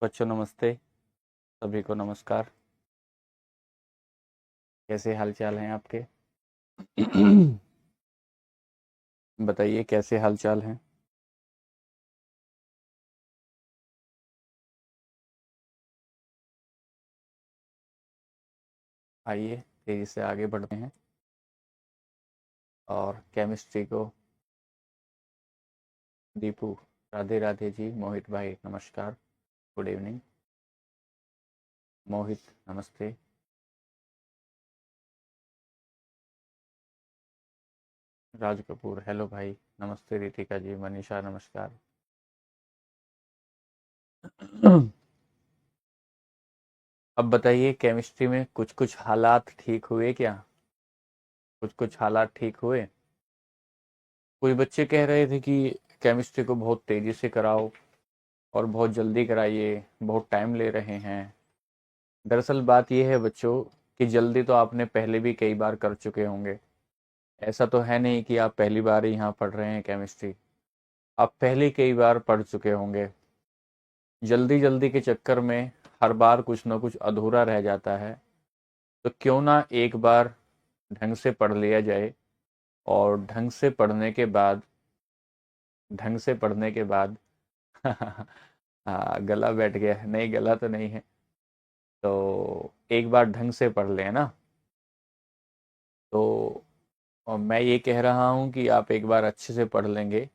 बच्चों नमस्ते। सभी को नमस्कार। कैसे हाल चाल हैं आपके? बताइए कैसे हाल चाल हैं? आइए तेजी से आगे बढ़ते हैं और केमिस्ट्री को दीपू, राधे राधे जी। मोहित भाई नमस्कार, गुड इवनिंग। मोहित नमस्ते। राज कपूर हेलो भाई, नमस्ते। रितिका जी, मनीषा नमस्कार। अब बताइए केमिस्ट्री में कुछ कुछ हालात ठीक हुए क्या? कुछ कुछ हालात ठीक हुए। कुछ बच्चे कह रहे थे कि केमिस्ट्री को बहुत तेजी से कराओ और बहुत जल्दी कराइए, बहुत टाइम ले रहे हैं। दरअसल बात यह है बच्चों कि जल्दी तो आपने पहले भी कई बार कर चुके होंगे। ऐसा तो है नहीं कि आप पहली बार ही यहाँ पढ़ रहे हैं केमिस्ट्री। आप पहले कई बार पढ़ चुके होंगे। जल्दी जल्दी के चक्कर में हर बार कुछ ना कुछ अधूरा रह जाता है। तो क्यों ना एक बार ढंग से पढ़ लिया जाए और ढंग से पढ़ने के बाद हाँ, गला बैठ गया है। नहीं, गला तो नहीं है। तो एक बार ढंग से पढ़ लें ना। तो मैं ये कह रहा हूँ कि आप एक बार अच्छे से पढ़ लेंगे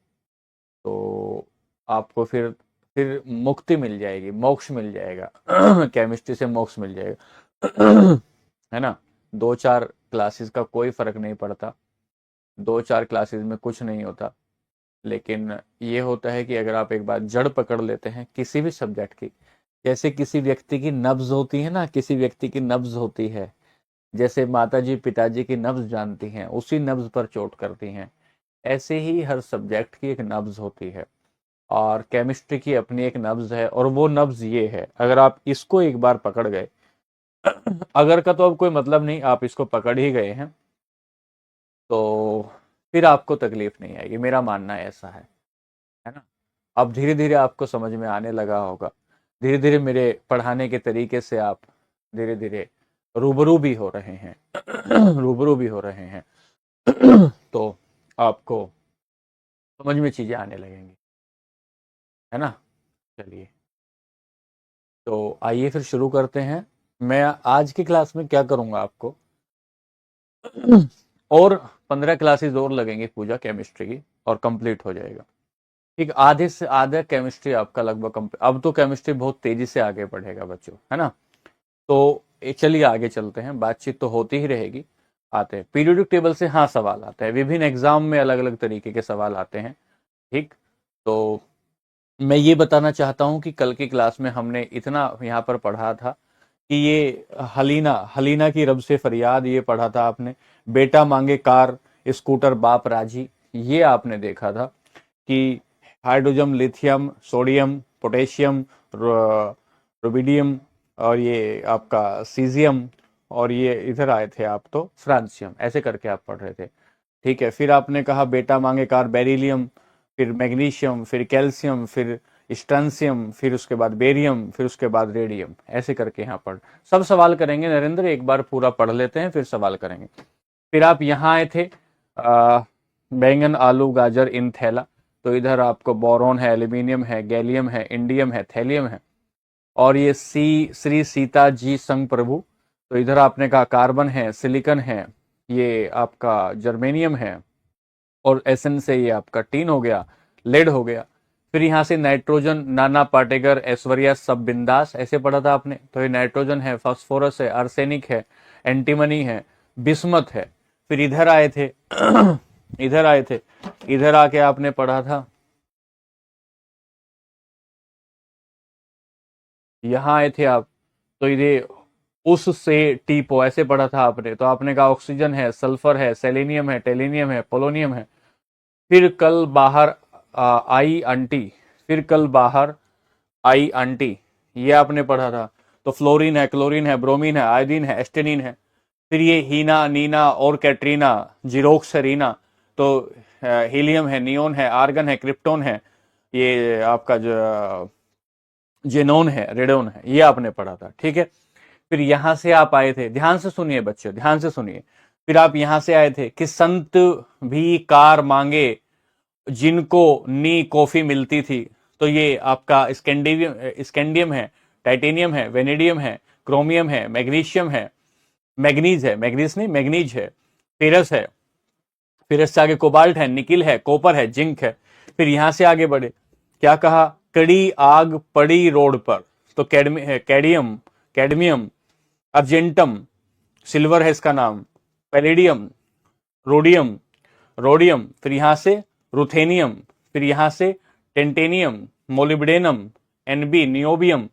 तो आपको फिर मुक्ति मिल जाएगी, मोक्ष मिल जाएगा। केमिस्ट्री से मोक्ष मिल जाएगा। है ना? 2-4 क्लासेस का कोई फर्क नहीं पड़ता। 2-4 क्लासेस में कुछ नहीं होता। लेकिन ये होता है कि अगर आप एक बार जड़ पकड़ लेते हैं किसी भी सब्जेक्ट की, जैसे किसी व्यक्ति की नब्ज होती है ना, किसी व्यक्ति की नब्ज होती है। जैसे माताजी पिताजी की नब्ज जानती हैं, उसी नब्ज पर चोट करती हैं। ऐसे ही हर सब्जेक्ट की एक नब्ज होती है और केमिस्ट्री की अपनी एक नब्ज है, और वो नब्ज ये है, अगर आप इसको एक बार पकड़ गए, अगर का तो अब कोई मतलब नहीं, आप इसको पकड़ ही गए हैं तो फिर आपको तकलीफ नहीं आएगी। मेरा मानना ऐसा है ना? अब धीरे धीरे आपको समझ में आने लगा होगा। धीरे धीरे मेरे पढ़ाने के तरीके से आप धीरे धीरे रूबरू भी हो रहे हैं। रूबरू भी हो रहे हैं। तो आपको समझ में चीजें आने लगेंगी, है ना? चलिए, तो आइए फिर शुरू करते हैं। मैं आज की क्लास में क्या करूंगा आपको, और 15 क्लासेस और लगेंगी पूजा केमिस्ट्री की और कंप्लीट हो जाएगा। ठीक, आधे से आधा केमिस्ट्री आपका लगभग अब तो केमिस्ट्री बहुत तेजी से आगे बढ़ेगा बच्चों, है ना? तो चलिए आगे चलते हैं, बातचीत तो होती ही रहेगी। आते हैं पीरियोडिक टेबल से। हाँ, सवाल आते हैं विभिन्न एग्जाम में, अलग अलग तरीके के सवाल आते हैं। ठीक, तो मैं ये बताना चाहता हूँ कि कल की क्लास में हमने इतना यहाँ पर पढ़ा था कि ये हलीना हलीना की रब से फरियाद, ये पढ़ा था आपने। बेटा मांगे कार, स्कूटर बाप राजी, ये आपने देखा था कि hydrogen, lithium, sodium, potassium, rubidium, और ये आपका सीजियम, और ये इधर आए थे आप तो फ्रांसियम, ऐसे करके आप पढ़ रहे थे। ठीक है, फिर आपने कहा बेटा मांगे कार, बेरिलियम, फिर मैग्नीशियम, फिर कैल्शियम, फिर स्ट्रांसियम, फिर उसके बाद बेरियम, फिर उसके बाद रेडियम, ऐसे करके यहाँ पर सब सवाल करेंगे। नरेंद्र एक बार पूरा पढ़ लेते हैं फिर सवाल करेंगे। फिर आप यहाँ आए थे, आ, बैंगन आलू गाजर इन थैला। तो इधर आपको बोरॉन है, एल्यूमिनियम है, गैलियम है, इंडियम है, थैलियम है। और ये श्री सीता जी संग प्रभु। तो इधर आपने कहा कार्बन है, सिलिकन है, ये आपका जर्मेनियम है, और एसन से ये आपका टीन हो गया, लेड हो गया। फिर यहाँ से नाइट्रोजन, नाना पाटेकर, ऐश्वर्या सब बिंदास, ऐसे पढ़ा था आपने। तो ये नाइट्रोजन है, फास्फोरस है, आर्सेनिक है, एंटीमनी है, बिस्मथ है। फिर इधर आए थे इधर आए थे, इधर आके आपने पढ़ा था, यहाँ आए थे आप। तो ये उस से टीपो, ऐसे पढ़ा था आपने। तो आपने कहा ऑक्सीजन है, सल्फर है, सेलेनियम है, टेलेनियम है, पोलोनियम है। फिर कल बाहर आई आंटी, फिर कल बाहर आई आंटी, ये आपने पढ़ा था। तो फ्लोरीन है, क्लोरीन है, ब्रोमीन है, आयोडीन है, एस्टेनिन है। फिर ये हीना, नीना और कैटरीना, जीरोक्स है, रीना। तो हीलियम है, नियोन है, आर्गन है, क्रिप्टोन है, ये आपका जो जेनोन है, रेडोन है, ये आपने पढ़ा था, ठीक है। फिर यहां से आप आए थे, ध्यान से सुनिए बच्चों, ध्यान से सुनिए। फिर आप यहां से आए थे कि संत भी कार मांगे जिनको नी कॉफी मिलती थी। तो ये आपका स्कैंडियम है, टाइटेनियम है, वेनेडियम है, क्रोमियम है, मैग्नीशियम है, मैग्नीज है, मैग्नीज नहीं मैग्नीज है, फेरस है, फिर इससे आगे कोबाल्ट है, निकिल है, कॉपर है, जिंक है। फिर यहां से आगे बढ़े, क्या कहा, कड़ी आग पड़ी रोड पर। तो कैडमियम, कैडमियम, अर्जेंटम, सिल्वर है इसका नाम, पैलेडियम, रोडियम, रोडियम, फिर यहां से रुथेनियम, फिर यहां से टेंटेनियम, मोलिब्डेनम, एनबी, नियोबियम,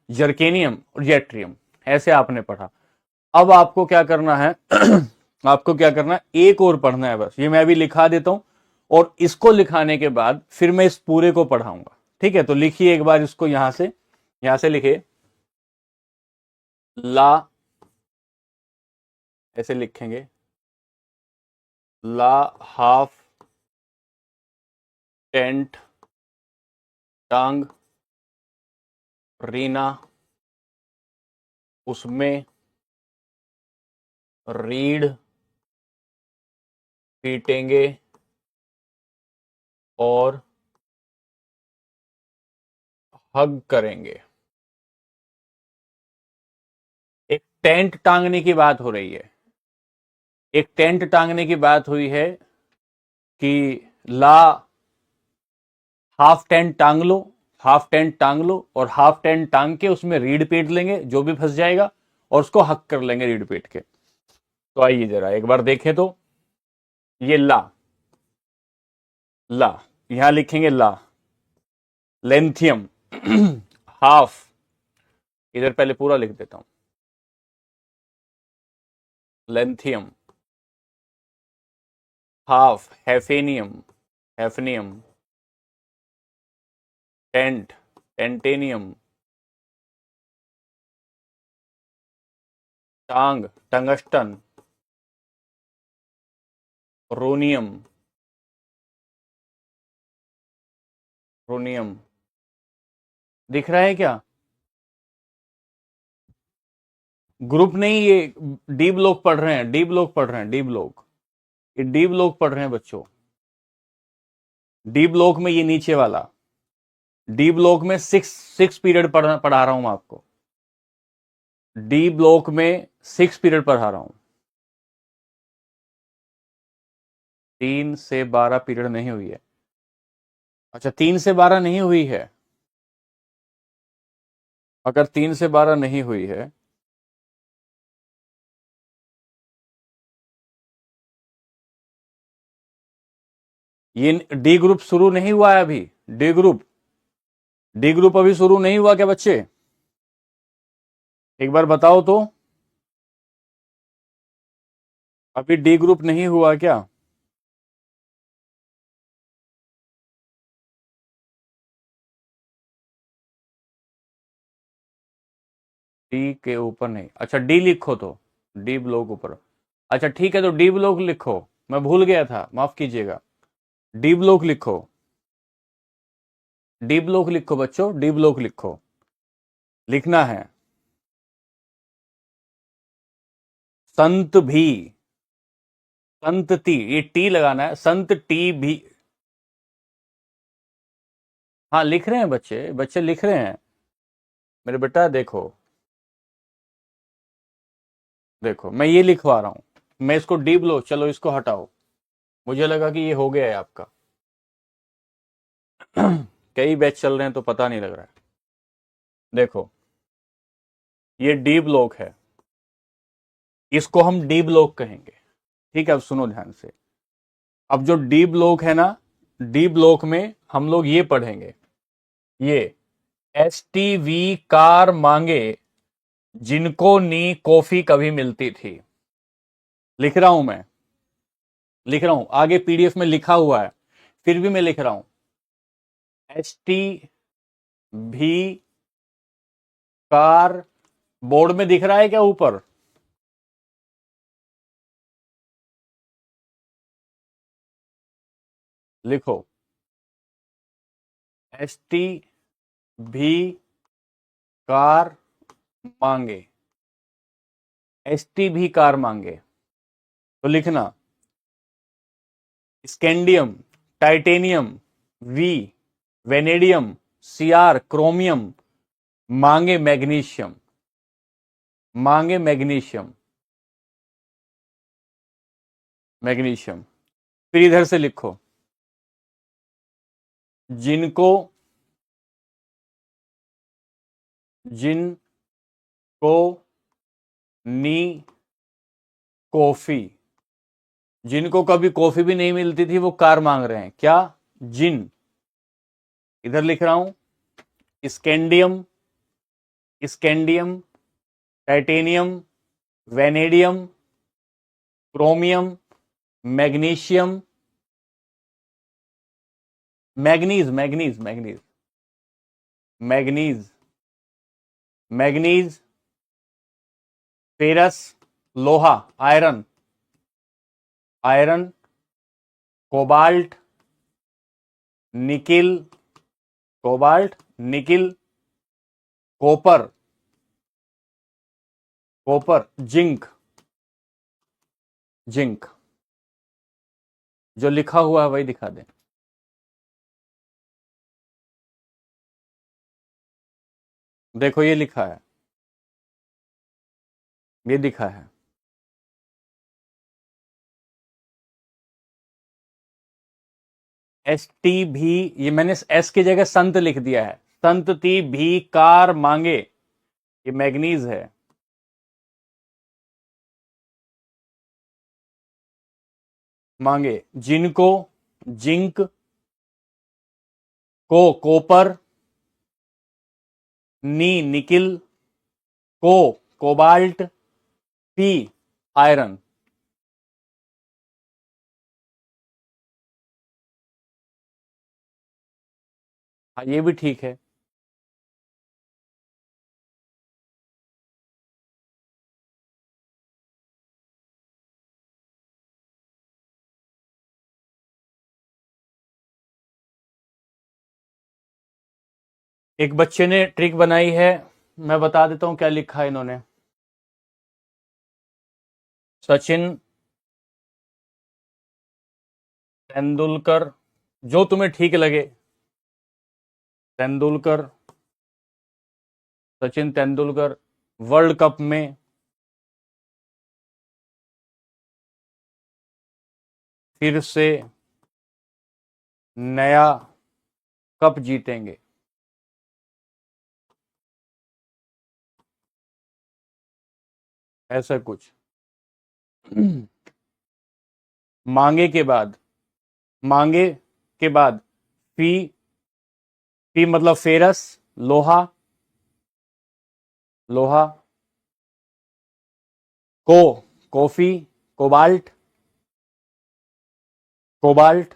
जर्केनियम और जेट्रियम। ऐसे आपने पढ़ा। अब आपको क्या करना है आपको क्या करना है, एक और पढ़ना है बस, ये मैं अभी लिखा देता हूं, और इसको लिखाने के बाद फिर मैं इस पूरे को पढ़ाऊंगा, ठीक है। तो लिखिए एक बार इसको, यहां से लिखिए, ला, ऐसे लिखेंगे, ला, हाफ, टेंट, टांग, रीना, उसमें, रीढ़, पीटेंगे, और हग करेंगे। एक टेंट टांगने की बात हो रही है, एक टेंट टांगने की बात हुई है कि ला, हाफ टेंट टांग लो, हाफ टेंट टांग लो, और हाफ टेंट टांग के उसमें रीढ़ पीट लेंगे जो भी फंस जाएगा, और उसको हक कर लेंगे रीढ़ पीट के। तो आइए जरा एक बार देखें तो, ये ला, ला, यहां लिखेंगे ला, लेंथियम, हाफ, इधर पहले पूरा लिख देता हूं, लेंथियम, हाफ, हैफेनियम, हैफनियम, टेंट, टेंटेनियम, टांग, टंगस्टन, रोनियम, रोनियम, दिख रहा है क्या? ग्रुप नहीं, ये डी ब्लॉक पढ़ रहे हैं, डी ब्लॉक पढ़ रहे हैं, डी ब्लॉक, ये डी ब्लॉक पढ़ रहे हैं बच्चों। डी ब्लॉक में ये नीचे वाला, डी ब्लॉक में सिक्स पीरियड पढ़ा रहा हूं मैं आपको, डी ब्लॉक में 6 पीरियड पढ़ा रहा हूं। 3 से 12 पीरियड नहीं हुई है? अच्छा, 3 से 12 नहीं हुई है। अगर 3 से 12 नहीं हुई है, ये डी ग्रुप शुरू नहीं हुआ है अभी, डी ग्रुप, डी ग्रुप अभी शुरू नहीं हुआ क्या बच्चे? एक बार बताओ तो, अभी डी ग्रुप नहीं हुआ क्या? डी के ऊपर नहीं, अच्छा डी लिखो तो, डी ब्लॉक ऊपर, अच्छा ठीक है, तो डी ब्लॉक लिखो, मैं भूल गया था, माफ कीजिएगा, डी ब्लॉक लिखो, डी ब्लॉक लिखो बच्चों, डी ब्लॉक लिखो, लिखना है, संत भी, संत टी, ये टी लगाना है, संत टी भी। हाँ लिख रहे हैं बच्चे, बच्चे लिख रहे हैं मेरे बेटा, देखो, देखो मैं ये लिखवा रहा हूं, मैं इसको डी ब्लॉक, चलो इसको हटाओ, मुझे लगा कि ये हो गया है आपका। कई बैच चल रहे हैं तो पता नहीं लग रहा है। देखो, ये डी ब्लॉक है, इसको हम डी ब्लॉक कहेंगे, ठीक है। अब सुनो ध्यान से, अब जो डी ब्लॉक है ना, डी ब्लॉक में हम लोग ये पढ़ेंगे, ये एस टी वी कार मांगे जिनको नी कॉफी कभी मिलती थी। लिख रहा हूं मैं, लिख रहा हूं, आगे पीडीएफ में लिखा हुआ है, फिर भी मैं लिख रहा हूं, एस टी भी कार, बोर्ड में दिख रहा है क्या ऊपर? लिखो, एस टी भी कार मांगे, एसटी भी कार मांगे, तो लिखना scandium, titanium, V, vanadium, CR, chromium, मांगे मैग्नीशियम, मांगे मैग्नीशियम, मैग्नीशियम। फिर इधर से लिखो जिनको, जिनको नी कॉफी, जिनको कभी कॉफी भी नहीं मिलती थी वो कार मांग रहे हैं। क्या? जिन, इधर लिख रहा हूं scandium, scandium, titanium, vanadium, chromium, magnesium, manganese, manganese, manganese, manganese, manganese, ferrous, लोहा, iron, iron, cobalt, nickel, cobalt, nickel, copper, copper, zinc, zinc. जो लिखा हुआ है वही दिखा दें। देखो ये लिखा है, ये दिखा है एस टी भी, ये मैंने एस की जगह संत लिख दिया है, संत ती भी कार मांगे, ये मैग्नीज है। मांगे, जिनको जिंक, को कॉपर, नी निकिल, को कोबाल्ट, पी आयरन। हाँ ये भी ठीक है। एक बच्चे ने ट्रिक बनाई है, मैं बता देता हूं क्या लिखा है इन्होंने। सचिन तेंदुलकर, जो तुम्हें ठीक लगे, तेंदुलकर, सचिन तेंदुलकर वर्ल्ड कप में फिर से नया कप जीतेंगे। ऐसा कुछ मांगे के बाद, मांगे के बाद फी, फी मतलब फेरस, लोहा, लोहा, को कॉफी, कोबाल्ट, कोबाल्ट,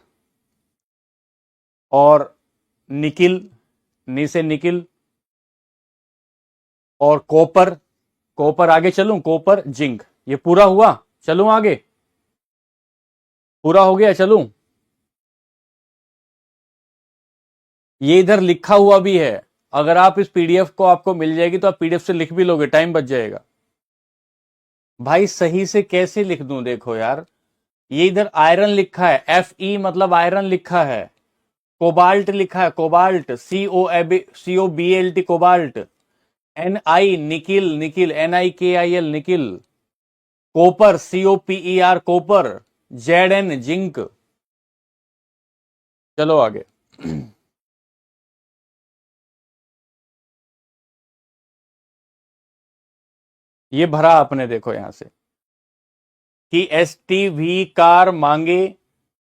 और निकिल, नी से निकिल, और कॉपर, कॉपर आगे चलूं, कॉपर, जिंक। ये पूरा हुआ, चलूं आगे, पूरा हो गया, चलूं। ये इधर लिखा हुआ भी है, अगर आप इस पीडीएफ को आपको मिल जाएगी तो आप पीडीएफ से लिख भी लोगे, टाइम बच जाएगा। भाई सही से कैसे लिख दूं, देखो यार, ये इधर आयरन लिखा है, एफ ई मतलब आयरन लिखा है, कोबाल्ट लिखा है, cobalt, C O B L T, cobalt, N I nickel, nickel, N I K I L, nickel, copper, C O P E R, copper, Z N, zinc. चलो आगे। ये भरा आपने, देखो यहां से कि एस टी भी कार मांगे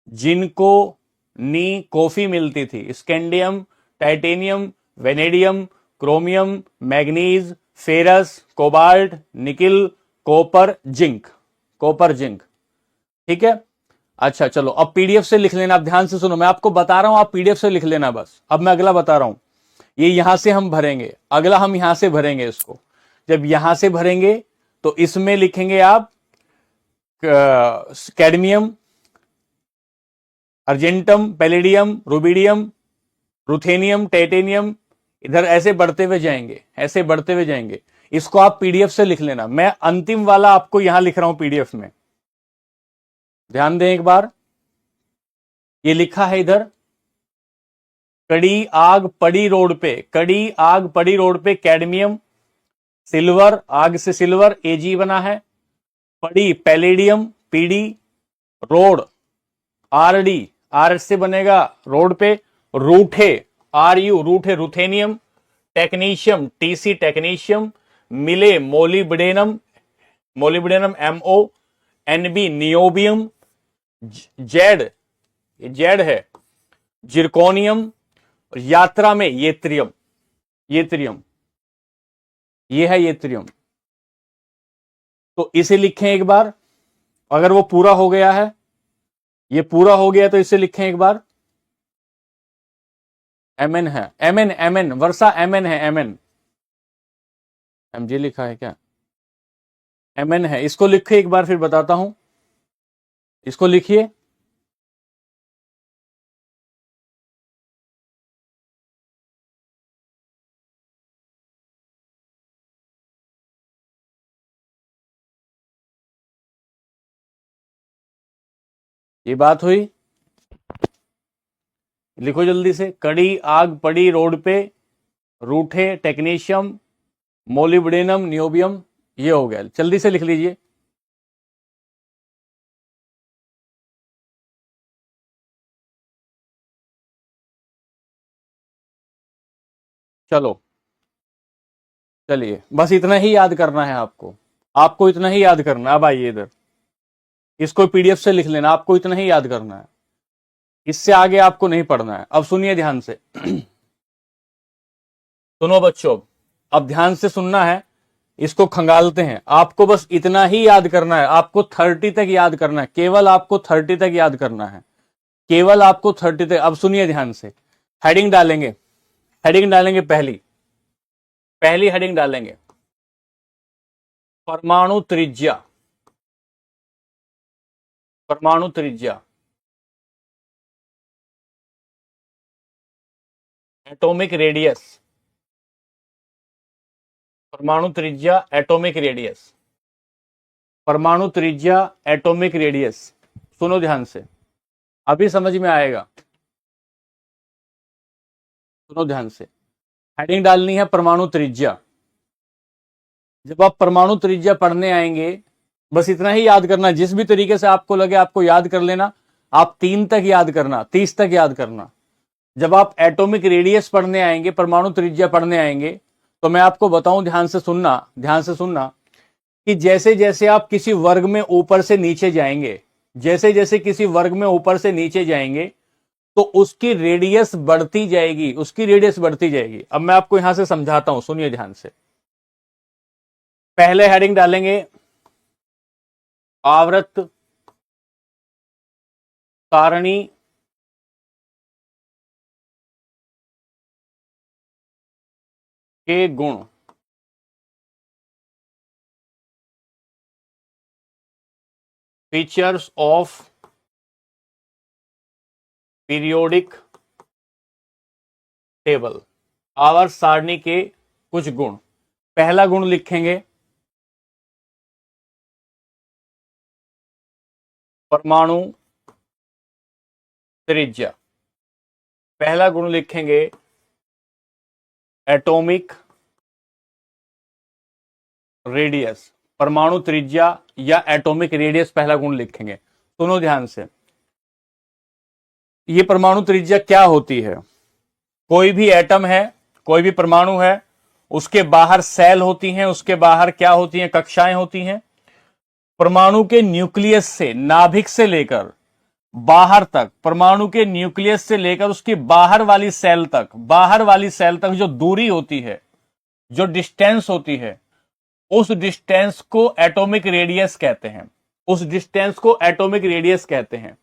जिनको नी कॉफी मिलती थी, scandium, titanium, vanadium, chromium, manganese, ferrous, cobalt, nickel, copper, zinc, copper, zinc. ठीक है। अच्छा चलो अब पीडीएफ से लिख लेना, आप ध्यान से सुनो, मैं आपको बता रहा हूं, आप पीडीएफ से लिख लेना बस। अब मैं अगला बता रहा हूं, ये यहां से हम भरेंगे, अगला हम यहां से भरेंगे इसको। जब यहां से भरेंगे तो इसमें लिखेंगे आप cadmium, argentum, palladium, rubidium, ruthenium, titanium, इधर ऐसे बढ़ते हुए जाएंगे, ऐसे बढ़ते हुए जाएंगे। इसको आप पीडीएफ से लिख लेना, मैं अंतिम वाला आपको यहां लिख रहा हूं पीडीएफ में, ध्यान दें एक बार। ये लिखा है इधर, कड़ी आग पड़ी रोड पे, कड़ी आग पड़ी रोड पे, कैडमियम सिल्वर, आग से सिल्वर एजी बना है, पड़ी palladium PD, road RD, R से बनेगा रोड पे, रूठे आरयू रूठे रुथेनियम, टेक्नीशियम टीसी टेक्नीशियम, मिले molybdenum, molybdenum MO, NB niobium, Z Z है जिरकोनियम, यात्रा में येत्रियम, येत्रियम ये है येत्रियम। तो इसे लिखें एक बार, अगर वो पूरा हो गया है, ये पूरा हो गया तो इसे लिखें एक बार, एमएन है, एमएन एमएन वर्षा एमएन है, एमएन एमजी लिखा है क्या, एमएन है, इसको लिखे एक बार फिर बताता हूं, इसको लिखिए, ये बात हुई, लिखो जल्दी से, कड़ी आग पड़ी रोड पे, रूठे टेक्नीशियम मोलिब्डेनम नियोबियम, ये हो गया, जल्दी से लिख लीजिए। चलो चलिए, बस इतना ही याद करना है आपको, आपको इतना ही याद करना है। अब आइए इधर, इसको पीडीएफ से लिख लेना, आपको इतना ही याद करना है, इससे आगे आपको नहीं पढ़ना है। अब सुनिए ध्यान से सुनो बच्चों, अब ध्यान से सुनना है, इसको खंगालते हैं। आपको बस इतना ही याद करना है, आपको 30 तक याद करना है, केवल आपको 30 तक याद करना है, केवल आपको 30 तक। अब सुनिए ध्यान से, हेडिंग डालेंगे, हेडिंग डालेंगे, पहली पहली हेडिंग डालेंगे, परमाणु त्रिज्या, परमाणु त्रिज्या, एटॉमिक रेडियस, परमाणु त्रिज्या एटॉमिक रेडियस, परमाणु त्रिज्या एटॉमिक रेडियस। सुनो ध्यान से, अभी समझ में आएगा, सुनो ध्यान से, हेडिंग डालनी है परमाणु त्रिज्या। जब आप परमाणु त्रिज्या पढ़ने आएंगे, बस इतना ही याद करना, जिस भी तरीके से आपको लगे आपको याद कर लेना। आप 3 तक याद करना, 30 तक याद करना। जब आप एटॉमिक रेडियस पढ़ने आएंगे, परमाणु त्रिज्या पढ़ने आएंगे, तो मैं आपको बताऊं, ध्यान से सुनना, ध्यान से सुनना, कि जैसे जैसे आप किसी वर्ग में ऊपर से नीचे जाएंगे, जैसे जैसे किसी वर्ग में ऊपर से नीचे जाएंगे, तो उसकी रेडियस बढ़ती जाएगी, उसकी रेडियस बढ़ती जाएगी। अब मैं आपको यहां से समझाता हूं, सुनिए ध्यान से। पहले हेडिंग डालेंगे आवर्त सारणी के गुण, फीचर्स ऑफ पीरियोडिक टेबल, आवर्त सारणी के कुछ गुण। पहला गुण लिखेंगे परमाणु त्रिज्या, पहला गुण लिखेंगे एटॉमिक रेडियस, परमाणु त्रिज्या या एटॉमिक रेडियस पहला गुण लिखेंगे। सुनो ध्यान से, ये परमाणु त्रिज्या क्या होती है? कोई भी एटम है, कोई भी परमाणु है, उसके बाहर सेल होती हैं, उसके बाहर क्या होती हैं? कक्षाएं होती हैं। परमाणु के न्यूक्लियस से, नाभिक से लेकर बाहर तक, परमाणु के न्यूक्लियस से लेकर उसकी बाहर वाली सेल तक, बाहर वाली सेल तक जो दूरी होती है, जो डिस्टेंस होती है, उस डिस्टेंस को एटॉमिक रेडियस कहते हैं, उस डिस्टेंस को एटॉमिक रेडियस कहते हैं।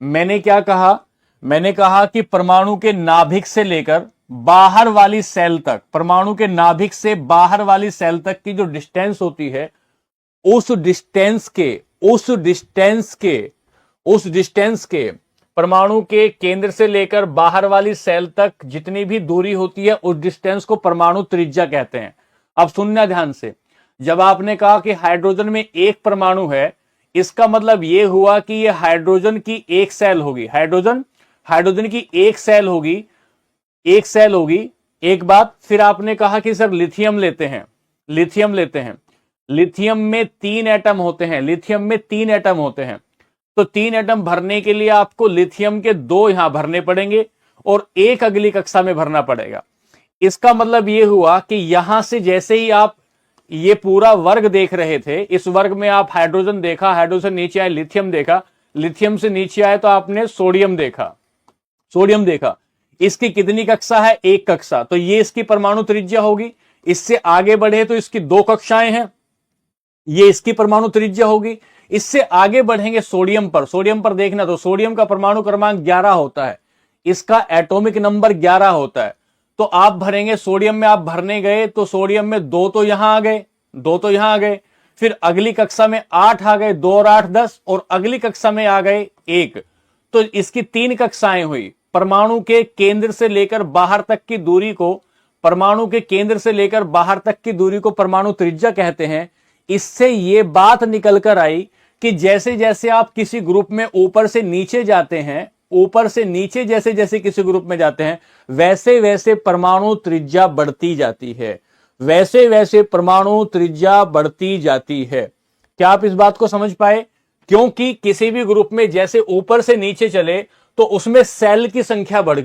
मैंने क्या कहा? मैंने कहा कि परमाणु के नाभिक से लेकर बाहर वाली सेल तक, परमाणु के नाभिक से बाहर वाली सेल तक की जो डिस्टेंस होती है, उस डिस्टेंस के परमाणु के केंद्र से लेकर बाहर वाली सेल तक जितनी भी दूरी होती है उस डिस्टेंस को परमाणु त्रिज्या कहते हैं। अब सुनना ध्यान से, जब आपने कहा कि हाइड्रोजन में एक परमाणु है, इसका मतलब यह हुआ कि यह हाइड्रोजन की एक सेल होगी। हाइड्रोजन की एक सेल होगी, एक सेल होगी। एक बात फिर आपने कहा कि सर लिथियम लेते हैं, लिथियम में 3 एटम होते हैं, तो 3 एटम भरने के लिए आपको लिथियम के 2 यहां भरने पड़ेंगे और एक अगली कक्षा में भरना पड़ेगा। इसका मतलब यह हुआ कि यहां से जैसे ही आप ये पूरा वर्ग देख रहे थे, इस वर्ग में आप हाइड्रोजन देखा, हाइड्रोजन से नीचे आए लिथियम देखा, लिथियम से नीचे आए तो आपने सोडियम देखा। इसकी कितनी कक्षा है? एक कक्षा। तो ये इसकी परमाणु त्रिज्या होगी। इससे आगे बढ़े तो इसकी 2 कक्षाएं हैं, ये इसकी परमाणु त्रिज्या होगी। इससे आगे बढ़ेंगे सोडियम पर देखना, तो सोडियम का परमाणु क्रमांक 11 होता है, इसका एटॉमिक नंबर 11 होता है। तो आप भरेंगे सोडियम में, आप भरने गए तो सोडियम में 2 तो यहां आ गए, फिर अगली कक्षा में 8 आ गए, 2 और 8 10, और अगली कक्षा में आ गए 1। तो इसकी 3 कक्षाएं हुई। परमाणु के केंद्र से लेकर बाहर तक की दूरी को परमाणु त्रिज्या कहते हैं। इससे यह बात निकल कर आई कि जैसे जैसे आप किसी ग्रुप में ऊपर से नीचे जैसे किसी ग्रुप में जाते हैं, वैसे वैसे परमाणु त्रिज्या बढ़ती जाती है। क्या आप इस बात को समझ पाए? क्योंकि किसी भी ग्रुप में जैसे ऊपर से नीचे चले तो उसमें सेल की संख्या बढ़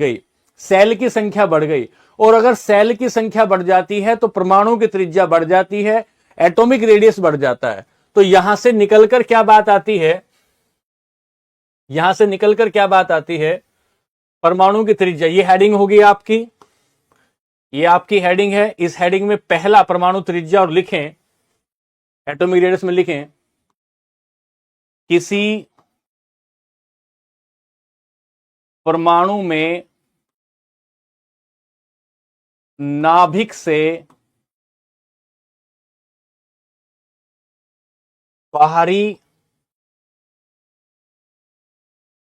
गई, और अगर सेल की संख्या बढ़ जाती है तो परमाणु की त्रिज्या बढ़ जाती है, एटॉमिक रेडियस बढ़ जाता है। तो यहां से निकलकर क्या बात आती है? परमाणु की त्रिज्या। ये हेडिंग होगी आपकी, ये आपकी हेडिंग है। इस हेडिंग में पहला परमाणु त्रिज्या, और लिखें एटॉमिक रेडियस में लिखें किसी परमाणु में नाभिक से बाहरी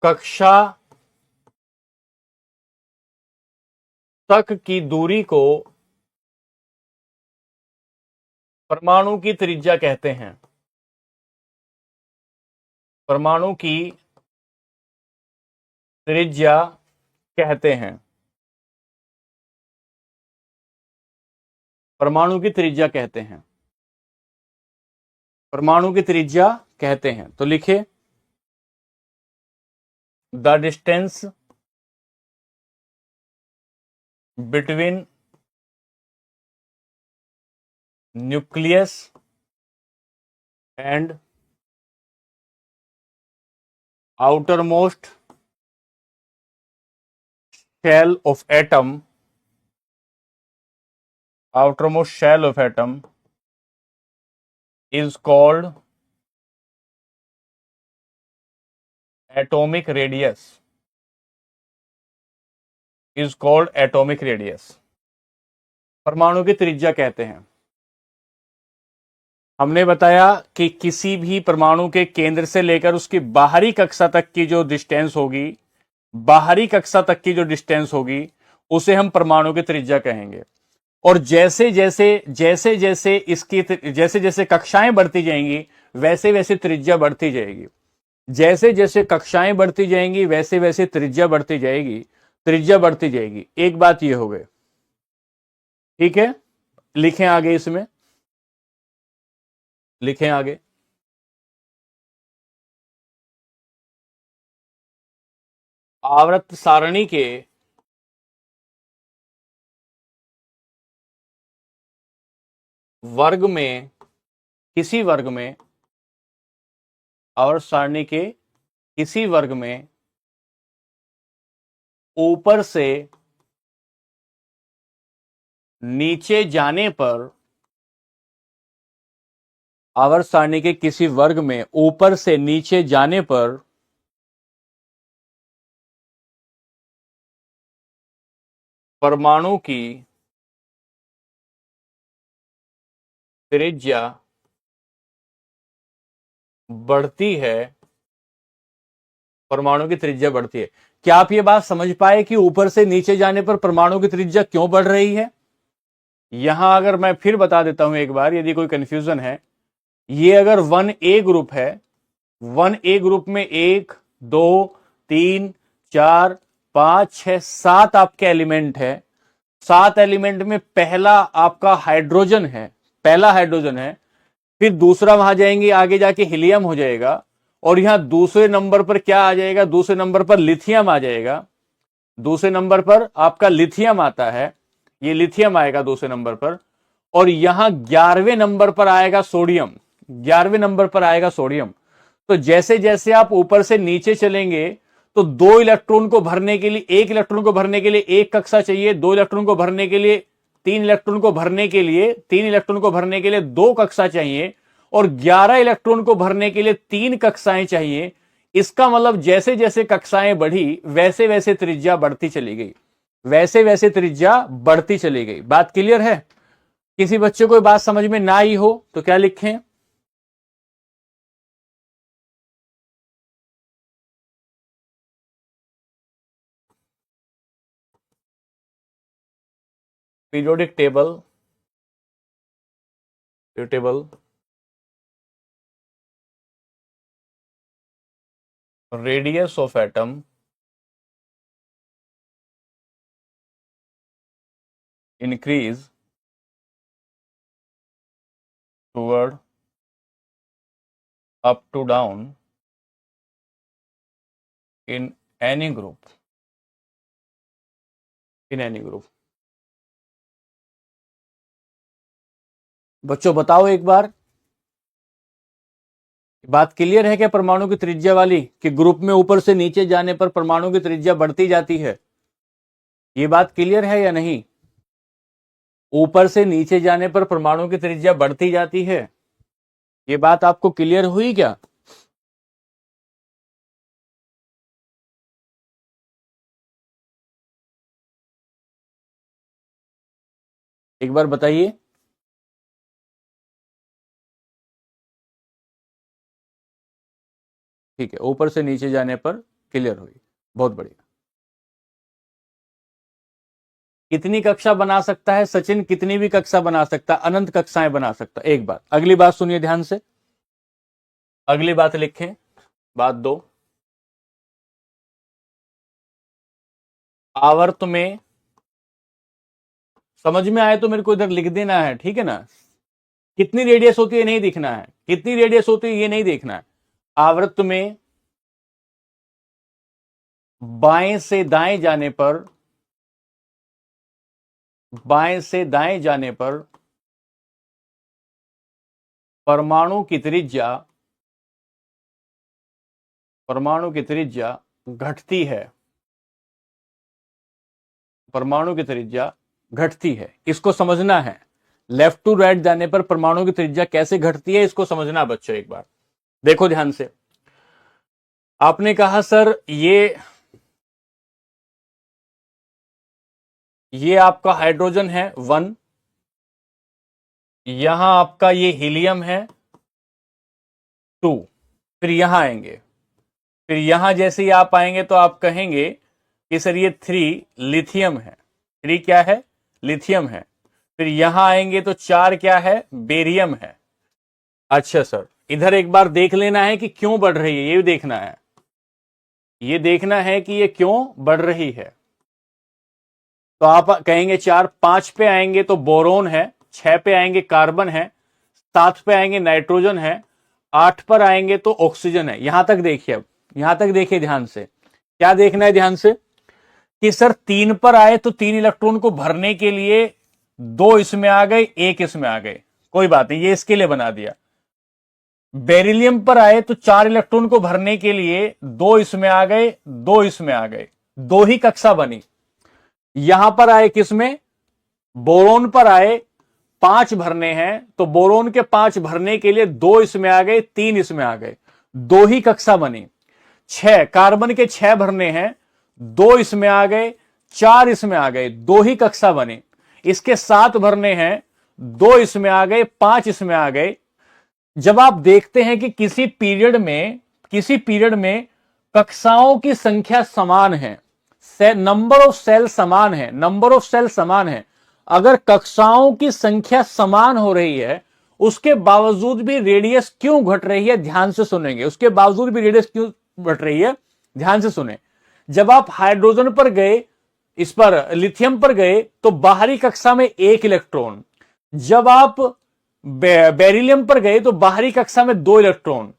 कक्षा तक की दूरी को परमाणु की त्रिज्या कहते हैं। परमाणु की त्रिज्या कहते हैं। परमाणु की त्रिज्या कहते हैं। तो लिखे the distance between nucleus and outermost shell of atom is called atomic radius. परमाणु की त्रिज्या कहते हैं। हमने बताया कि किसी भी परमाणु के केंद्र से लेकर उसकी बाहरी कक्षा तक की जो डिस्टेंस होगी उसे हम परमाणु की त्रिज्या कहेंगे। और जैसे जैसे कक्षाएं बढ़ती जाएंगी वैसे वैसे त्रिज्या बढ़ती जाएगी। वैसे वैसे त्रिज्या बढ़ती जाएगी। एक बात ये हो गई, ठीक है। लिखें आगे, इसमें लिखें आगे। आवर्त सारणी के वर्ग में, किसी वर्ग में, आवर्त सारणी के किसी वर्ग में ऊपर से नीचे जाने पर, आवर्त सारणी के किसी वर्ग में ऊपर से नीचे जाने पर परमाणु की त्रिज्या बढ़ती है परमाणु की त्रिज्या बढ़ती है। क्या आप ये बात समझ पाए कि ऊपर से नीचे जाने पर परमाणु की त्रिज्या क्यों बढ़ रही है? यहां अगर मैं फिर बता देता हूं एक बार, यदि कोई कंफ्यूजन है, ये अगर 1A ग्रुप है, 1A ग्रुप में 1 2 3 4 5 6 7 आपके एलिमेंट है। 7 एलिमेंट में पहला आपका हाइड्रोजन है, पहला हाइड्रोजन है, फिर दूसरा वहां जाएंगे, आगे जाके हीलियम हो जाएगा, और यहां दूसरे नंबर पर क्या आ जाएगा? दूसरे नंबर पर लिथियम आ जाएगा। दूसरे नंबर पर आपका लिथियम आता है, ये लिथियम आएगा दूसरे नंबर पर, और यहां 11वें नंबर पर आएगा सोडियम। 11वें नंबर पर आएगा सोडियम। तो जैसे जैसे आप ऊपर से नीचे चलेंगे तो 2 इलेक्ट्रॉन को भरने के लिए, 1 इलेक्ट्रॉन को भरने के लिए 1 कक्षा चाहिए, 2 इलेक्ट्रॉन को भरने के लिए 3 इलेक्ट्रॉन को भरने के लिए 3 इलेक्ट्रॉन को भरने के लिए 2 कक्षा चाहिए, और 11 इलेक्ट्रॉन को भरने के लिए 3 कक्षाएं चाहिए। इसका मतलब जैसे जैसे कक्षाएं बढ़ी वैसे वैसे त्रिज्या बढ़ती चली गई, वैसे वैसे त्रिज्या बढ़ती चली गई। बात क्लियर है? किसी बच्चे को बात समझ में ना आई हो तो क्या लिखें? Periodic table, radius of atom increase toward up to down in any group, in any group। बच्चों बताओ एक बार, बात क्लियर है क्या परमाणु की त्रिज्या वाली, कि ग्रुप में ऊपर से नीचे जाने पर परमाणु की त्रिज्या बढ़ती जाती है? ये बात क्लियर है या नहीं? ऊपर से नीचे जाने पर परमाणु की त्रिज्या बढ़ती जाती है, ये बात आपको क्लियर हुई क्या? एक बार बताइए। ठीक है, ऊपर से नीचे जाने पर क्लियर हुई, बहुत बढ़िया। कितनी कक्षा बना सकता है सचिन? कितनी भी कक्षा बना सकता, अनंत कक्षाएं बना सकता। एक बात, अगली बात सुनिए ध्यान से, अगली बात लिखें, बात 2, आवर्त में, समझ में आए तो मेरे को इधर लिख देना है, ठीक है ना? कितनी रेडियस होती है नहीं दिखना है, कितनी रेडियस होती है ये नहीं देखना है। आवृत्त में बाएं से दाएं जाने पर, बाएं से दाएं जाने पर परमाणु की त्रिज्या, परमाणु की त्रिज्या घटती है, परमाणु की त्रिज्या घटती है। इसको समझना है, लेफ्ट टू राइट जाने पर परमाणु की त्रिज्या कैसे घटती है, इसको समझना बच्चों। एक बार देखो ध्यान से, आपने कहा सर ये आपका हाइड्रोजन है 1, यहां आपका ये हीलियम है 2, फिर यहां आएंगे, फिर यहां जैसे ही आप आएंगे तो आप कहेंगे कि सर ये 3 लिथियम है, 3 क्या है? लिथियम है। फिर यहां आएंगे तो 4 क्या है? बेरियम है। अच्छा सर, इधर एक बार देख लेना है कि क्यों बढ़ रही है, ये देखना है, ये देखना है कि ये क्यों बढ़ रही है। तो आप कहेंगे 4, 5 पे आएंगे तो बोरोन है, 6 पे आएंगे कार्बन है, 7 पे आएंगे नाइट्रोजन है, 8 पर आएंगे तो ऑक्सीजन है। यहां तक देखिए, अब यहां तक देखिए ध्यान से, क्या देखना है ध्यान से, कि सर 3 पर आए तो 3 इलेक्ट्रॉन को भरने के लिए 2 इसमें आ गए, 1 इसमें आ गए, कोई बात नहीं, ये इसके लिए बना दिया। बेरिलियम पर आए तो 4 इलेक्ट्रॉन को भरने के लिए 2 इसमें आ गए, 2 इसमें आ गए, 2 ही कक्षा बनी। यहां पर आए किसमें? बोरोन पर आए, 5 भरने हैं तो बोरोन के 5 भरने के लिए 2 इसमें आ गए, 3 इसमें आ गए, 2 ही कक्षा बनी। 6 कार्बन के 6 भरने हैं, 2 इसमें आ गए, 4 इसमें आ गए, 2 ही कक्षा बनी। इसके 7 भरने हैं, 2 इसमें आ गए, 5 इसमें आ गए। जब आप देखते हैं कि किसी पीरियड में कक्षाओं की संख्या समान है, नंबर ऑफ सेल समान है, नंबर ऑफ सेल समान है, अगर कक्षाओं की संख्या समान हो रही है उसके बावजूद भी रेडियस क्यों घट रही है, ध्यान से सुनेंगे, उसके बावजूद भी रेडियस क्यों घट रही है, ध्यान से सुने। जब आप हाइड्रोजन पर गए, इस पर लिथियम पर गए तो बाहरी कक्षा में 1 इलेक्ट्रॉन, जब आप बेरिलियम पर गए तो बाहरी कक्षा में 2 इलेक्ट्रॉन,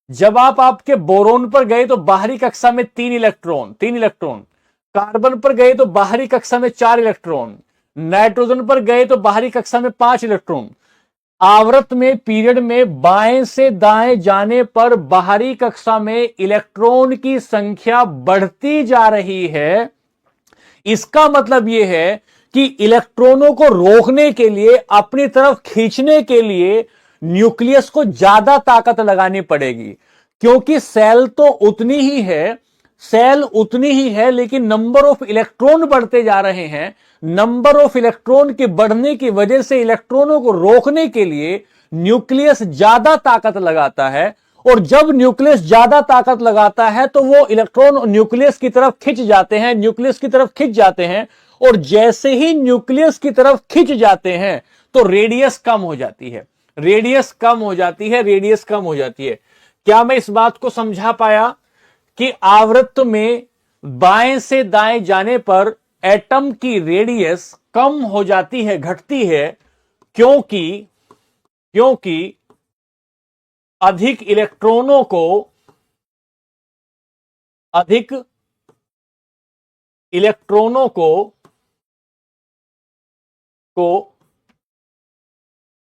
जब आप आपके बोरोन पर गए तो बाहरी कक्षा में 3 इलेक्ट्रॉन, कार्बन पर गए तो बाहरी कक्षा में 4 इलेक्ट्रॉन, नाइट्रोजन पर गए तो बाहरी कक्षा में 5 इलेक्ट्रॉन। आवर्त में, पीरियड में बाएं से दाएं जाने पर बाहरी कक्षा में इलेक्ट्रॉन की संख्या बढ़ती जा रही है। इसका मतलब यह है कि इलेक्ट्रॉनों को रोकने के लिए, अपनी तरफ खींचने के लिए न्यूक्लियस को ज्यादा ताकत लगानी पड़ेगी, क्योंकि सेल तो उतनी ही है, सेल उतनी ही है, लेकिन नंबर ऑफ इलेक्ट्रॉन बढ़ते जा रहे हैं। नंबर ऑफ इलेक्ट्रॉन के बढ़ने की वजह से इलेक्ट्रॉनों को रोकने के लिए न्यूक्लियस ज्यादा ताकत लगाता है, और जब न्यूक्लियस ज्यादा ताकत लगाता है तो वो इलेक्ट्रॉन न्यूक्लियस की तरफ खिंच जाते हैं, न्यूक्लियस की तरफ खिंच जाते हैं, और जैसे ही न्यूक्लियस की तरफ खिंच जाते हैं तो रेडियस कम हो जाती है, रेडियस कम हो जाती है, रेडियस कम हो जाती है। क्या मैं इस बात को समझा पाया कि आवृत्त में बाएं से दाएं जाने पर एटम की रेडियस कम हो जाती है, घटती है, क्योंकि क्योंकि अधिक इलेक्ट्रॉनों को, अधिक इलेक्ट्रॉनों को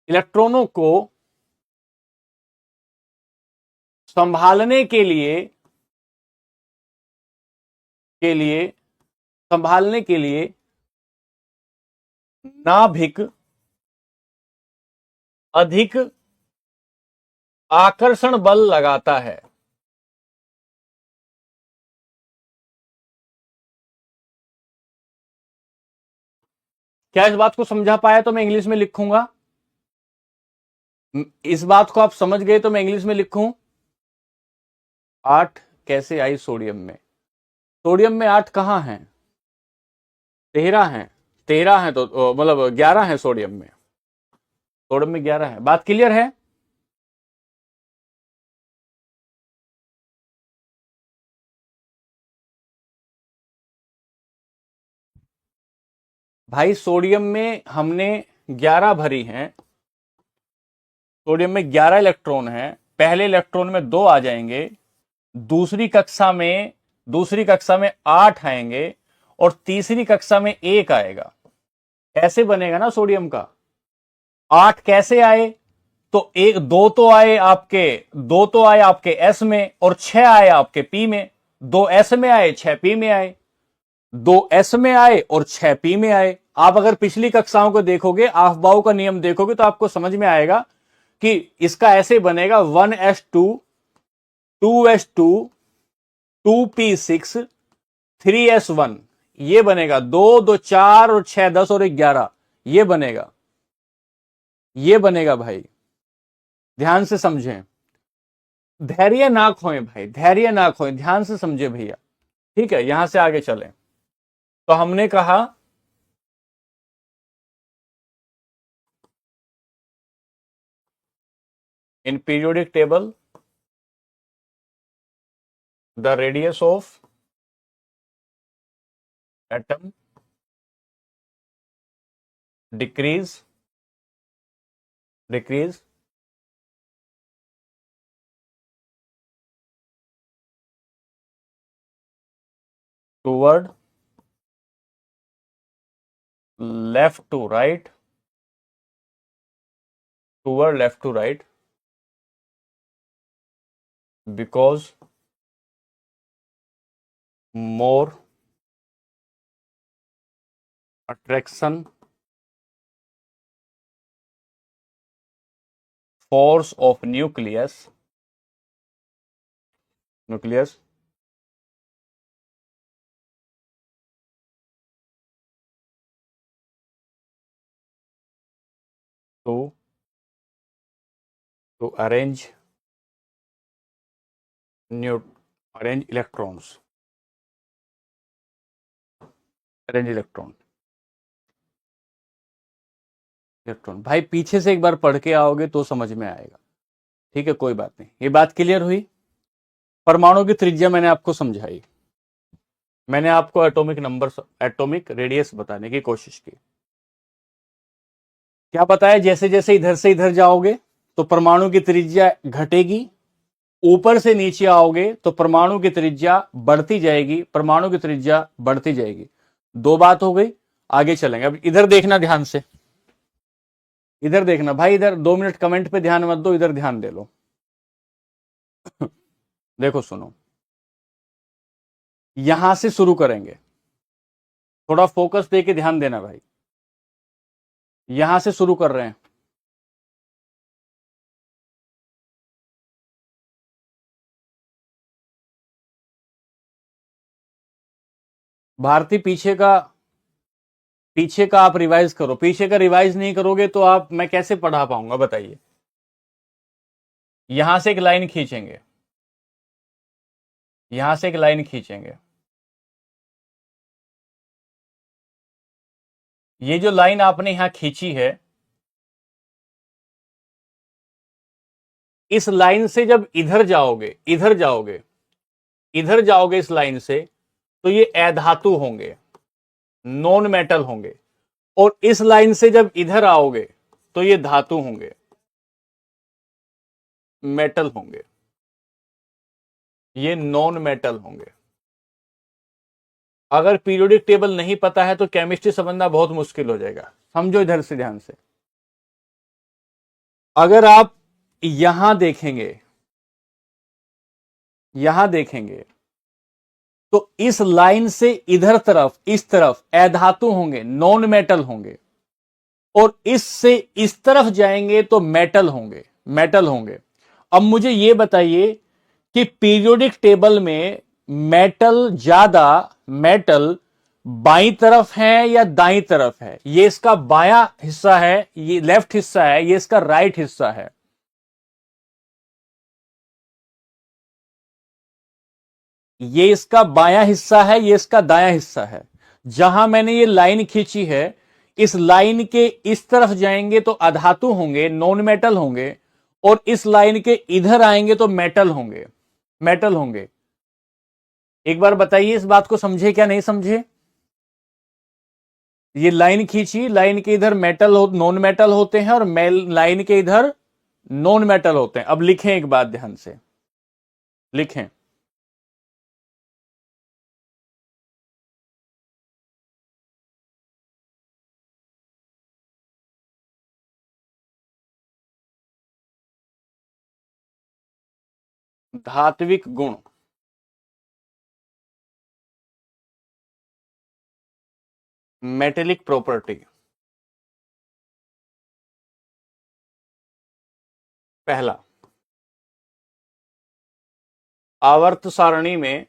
इलेक्ट्रॉनों को संभालने के लिए संभालने के लिए नाभिक अधिक आकर्षण बल लगाता है। क्या इस बात को समझा पाया तो मैं इंग्लिश में लिखूंगा? इस बात को आप समझ गए तो मैं इंग्लिश में लिखूं? 8 कैसे आई सोडियम में? सोडियम में 8 कहां है? 13 है, 13 है, तो मतलब 11 है सोडियम में, सोडियम में 11 है। बात क्लियर है? भाई सोडियम में हमने 11 भरी हैं, सोडियम में 11 इलेक्ट्रॉन है, पहले इलेक्ट्रॉन में 2 आ जाएंगे, दूसरी कक्षा में 8 आएंगे, और तीसरी कक्षा में 1 आएगा। ऐसे बनेगा ना सोडियम का। 8 कैसे आए? तो एक दो तो आए आपके एस में, और 6 आए आपके पी में। 2 एस में आए, 6 पी में आए, 2 एस में आए और 6 पी में आए। आप अगर पिछली कक्षाओं को देखोगे, ऑफबाउ का नियम देखोगे, तो आपको समझ में आएगा कि इसका ऐसे बनेगा 1s2, 2s2, 2p6, 3s1, ये बनेगा। 2 2 4 और 6 10 और 11, ये बनेगा, ये बनेगा भाई, ध्यान से समझें, धैर्य ना खोएं भाई, धैर्य ना खोएं, ध्यान से समझे भैया। ठीक है, यहां से आगे चलें। तो हमने कहा इन periodic table the radius of atom decrease toward left to right, because more attraction force of nucleus to arrange arrange electrons, arrange electron, electron. भाई पीछे से एक बार पढ़ के आओगे तो समझ में आएगा, ठीक है, कोई बात नहीं। ये बात क्लियर हुई। परमाणु की त्रिज्या मैंने आपको समझाई, मैंने आपको एटॉमिक नंबर, एटॉमिक रेडियस बताने की कोशिश की। क्या बताया, जैसे जैसे इधर से इधर जाओगे तो परमाणु की त्रिज्या घटेगी, ऊपर से नीचे आओगे तो परमाणु की त्रिज्या बढ़ती जाएगी, परमाणु की त्रिज्या बढ़ती जाएगी। दो बात हो गई। आगे चलेंगे। अब इधर देखना ध्यान से, इधर देखना भाई, इधर 2 मिनट कमेंट पे ध्यान मत दो, इधर ध्यान दे लो। देखो सुनो, यहां से शुरू करेंगे, थोड़ा फोकस देके ध्यान देना भाई। यहां से शुरू कर रहे हैं। भारती पीछे का आप रिवाइज करो, पीछे का रिवाइज नहीं करोगे तो आप, मैं कैसे पढ़ा पाऊंगा बताइए। यहां से एक लाइन खींचेंगे, यहां से एक लाइन खींचेंगे। ये जो लाइन आपने यहां खींची है, इस लाइन से जब इधर जाओगे, इधर जाओगे, इधर जाओगे इस लाइन से, तो ये अधातु होंगे, नॉन मेटल होंगे। और इस लाइन से जब इधर आओगे तो ये धातु होंगे, मेटल होंगे, ये नॉन मेटल होंगे। अगर पीरियोडिक टेबल नहीं पता है तो केमिस्ट्री समझना बहुत मुश्किल हो जाएगा। समझो इधर से ध्यान से। अगर आप यहां देखेंगे, यहां देखेंगे तो इस लाइन से इधर तरफ, इस तरफ अधातु होंगे, नॉन मेटल होंगे। और इससे इस तरफ जाएंगे तो मेटल होंगे, मेटल होंगे। अब मुझे यह बताइए कि पीरियोडिक टेबल में मेटल ज्यादा, मेटल बाईं तरफ है या दाईं तरफ है? ये इसका बायां हिस्सा है, ये लेफ्ट हिस्सा है, ये इसका राइट हिस्सा है। ये इसका बायां हिस्सा है, ये इसका दायां हिस्सा है। जहां मैंने ये लाइन खींची है, इस लाइन के इस तरफ जाएंगे तो अधातु होंगे, नॉन मेटल होंगे। और इस लाइन के इधर आएंगे तो मेटल होंगे, मेटल होंगे। एक बार बताइए, इस बात को समझे क्या नहीं समझे? ये लाइन खींची, लाइन के इधर मेटल हो, नॉन मेटल होते हैं, और लाइन के इधर नॉन मेटल होते हैं। अब लिखें एक बात ध्यान से, लिखें। धात्विक गुण, मेटेलिक प्रॉपर्टी। पहला, आवर्त सारणी में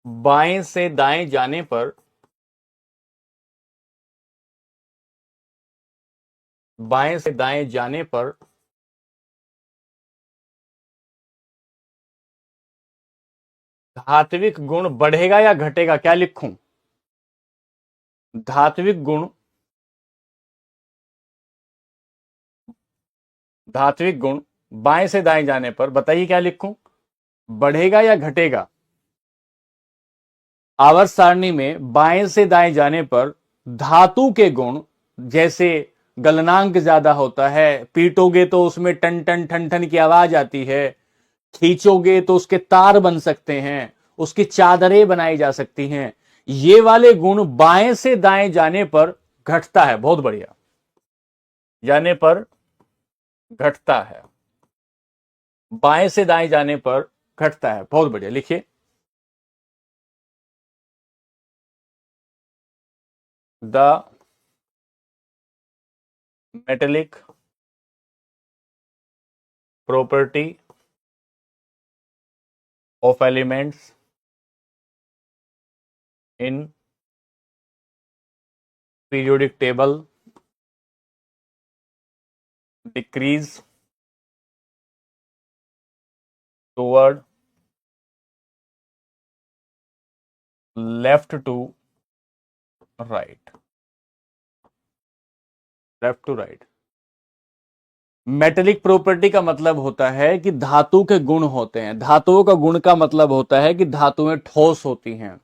बाएं से दाएं जाने पर, बाएं से दाएं जाने पर धात्विक गुण बढ़ेगा या घटेगा? क्या लिखूं? धात्विक गुण, धात्विक गुण बाएं से दाएं जाने पर बताइए क्या लिखूं, बढ़ेगा या घटेगा? आवर्त सारणी में बाएं से दाएं जाने पर धातु के गुण, जैसे गलनांक ज्यादा होता है, पीटोगे तो उसमें टन टन ठन ठन की आवाज आती है, खींचोगे तो उसके तार बन सकते हैं, उसकी चादरें बनाई जा सकती हैं, ये वाले गुण बाएं से दाएं जाने पर घटता है। बहुत बढ़िया, जाने पर घटता है, बाएं से दाएं जाने पर घटता है। बहुत बढ़िया, लिखिए। The metallic property of elements in periodic table decreases toward left to right, left to right. Metallic property का मतलब होता है कि धातु के गुण होते हैं। धातुओं का गुण का मतलब होता है कि धातुएं ठोस होती हैं,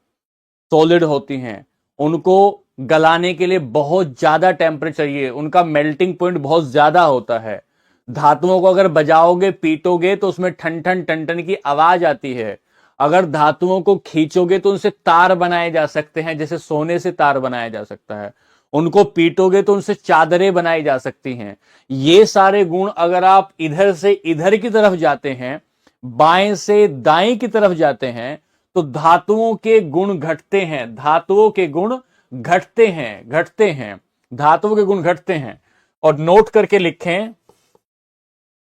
सॉलिड होती हैं, उनको गलाने के लिए बहुत ज्यादा टेम्परेचर चाहिए, उनका मेल्टिंग पॉइंट बहुत ज्यादा होता है। धातुओं को अगर बजाओगे पीटोगे तो उसमें ठन ठन टन टन की आवाज आती है। अगर धातुओं को खींचोगे तो उनसे तार बनाए जा सकते हैं, जैसे सोने से तार बनाया जा सकता है। उनको पीटोगे तो उनसे चादरें बनाई जा सकती हैं। ये सारे गुण अगर आप इधर से इधर की तरफ जाते हैं, बाएं से दाएं की तरफ जाते हैं, तो धातुओं के गुण घटते हैं, धातुओं के गुण घटते हैं, घटते हैं, धातुओं के गुण घटते हैं। और नोट करके लिखें,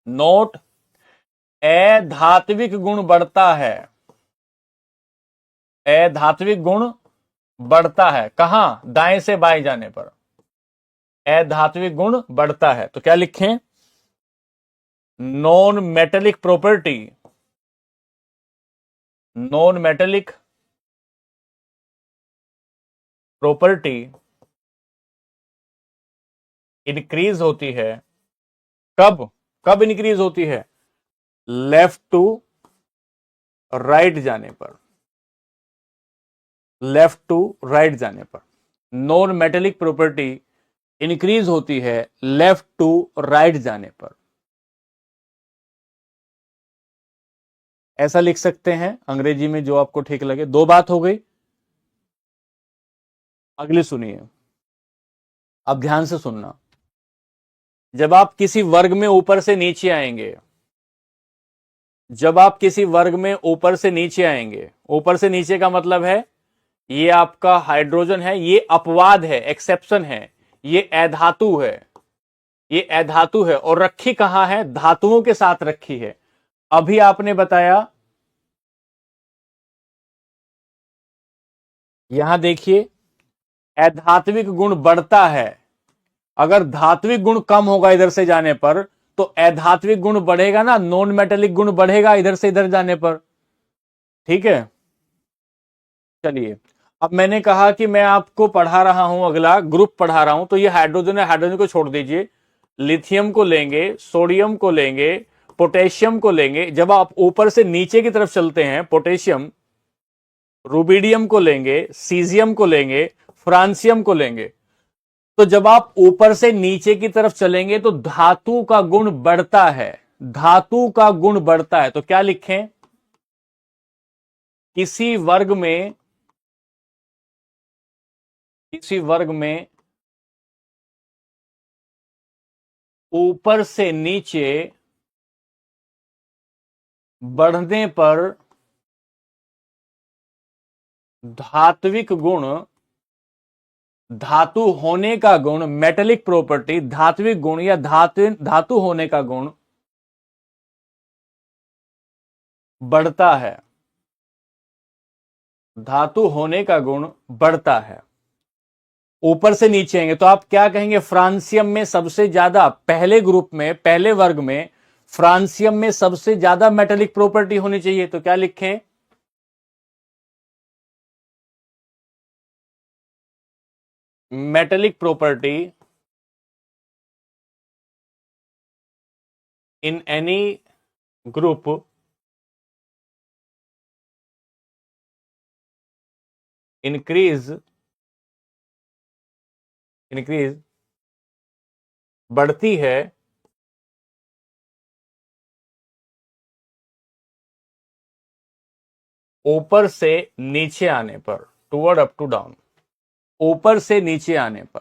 नोट, अधात्विक गुण बढ़ता है, अधात्विक गुण बढ़ता है। कहां? दाएं से बाएं जाने पर अधात्विक गुण बढ़ता है। तो क्या लिखें? Non metallic property, non metallic property increase होती है। कब? कब इंक्रीज होती है? लेफ्ट टू राइट जाने पर, लेफ्ट टू राइट जाने पर नॉन मेटेलिक प्रॉपर्टी इंक्रीज होती है लेफ्ट टू राइट जाने पर। ऐसा लिख सकते हैं अंग्रेजी में जो आपको ठीक लगे। दो बात हो गई। अगली सुनिए, अब ध्यान से सुनना। जब आप किसी वर्ग में ऊपर से नीचे आएंगे, जब आप किसी वर्ग में ऊपर से नीचे आएंगे, ऊपर से नीचे का मतलब है ये आपका हाइड्रोजन है, ये अपवाद है, एक्सेप्शन है, ये अधातु है, ये अधातु है। और रखी कहां है? धातुओं के साथ रखी है। अभी आपने बताया, यहां देखिए, अधात्विक गुण बढ़ता है। अगर धात्विक गुण कम होगा इधर से जाने पर, तो अधात्विक गुण बढ़ेगा ना, नॉन मेटेलिक गुण बढ़ेगा इधर से इधर जाने पर। ठीक है, चलिए। अब मैंने कहा कि मैं आपको पढ़ा रहा हूं, अगला ग्रुप पढ़ा रहा हूं, तो ये हाइड्रोजन है, हाइड्रोजन को छोड़ दीजिए, लिथियम को लेंगे, सोडियम को लेंगे, पोटेशियम को लेंगे। जब आप ऊपर से नीचे की तरफ चलते हैं, पोटेशियम, रुबिडियम को लेंगे, सीजियम को लेंगे, फ्रांसियम को लेंगे। तो जब आप ऊपर से नीचे की तरफ चलेंगे तो धातु का गुण बढ़ता है, धातु का गुण बढ़ता है। तो क्या लिखें? किसी वर्ग में, किसी वर्ग में ऊपर से नीचे बढ़ने पर धात्विक गुण, धातु होने का गुण, मेटेलिक प्रॉपर्टी, धात्विक गुण या धातु होने का गुण बढ़ता है, धातु होने का गुण बढ़ता है। ऊपर से नीचे आएंगे तो आप क्या कहेंगे? फ्रांसियम में सबसे ज्यादा, पहले ग्रुप में, पहले वर्ग में फ्रांसियम में सबसे ज्यादा मेटेलिक प्रॉपर्टी होनी चाहिए। तो क्या लिखें? Metallic property in any group increase, increase बढ़ती है ऊपर से नीचे आने पर, टूवर्ड अप टू डाउन, ऊपर से नीचे आने पर।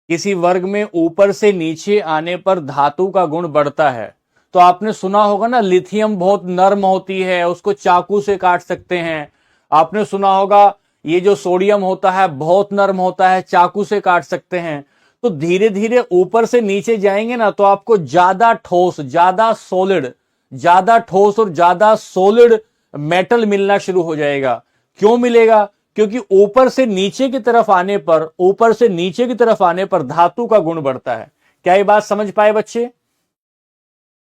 किसी वर्ग में ऊपर से नीचे आने पर धातु का गुण बढ़ता है। तो आपने सुना होगा ना, लिथियम बहुत नर्म होती है, उसको चाकू से काट सकते हैं। आपने सुना होगा ये जो सोडियम होता है बहुत नर्म होता है, चाकू से काट सकते हैं। तो धीरे धीरे ऊपर से नीचे जाएंगे ना तो आपको ज्यादा ठोस, ज्यादा सॉलिड, ज्यादा ठोस और ज्यादा सॉलिड मेटल मिलना शुरू हो जाएगा। क्यों मिलेगा? क्योंकि ऊपर से नीचे की तरफ आने पर, ऊपर से नीचे की तरफ आने पर धातु का गुण बढ़ता है। क्या ये बात समझ पाए बच्चे?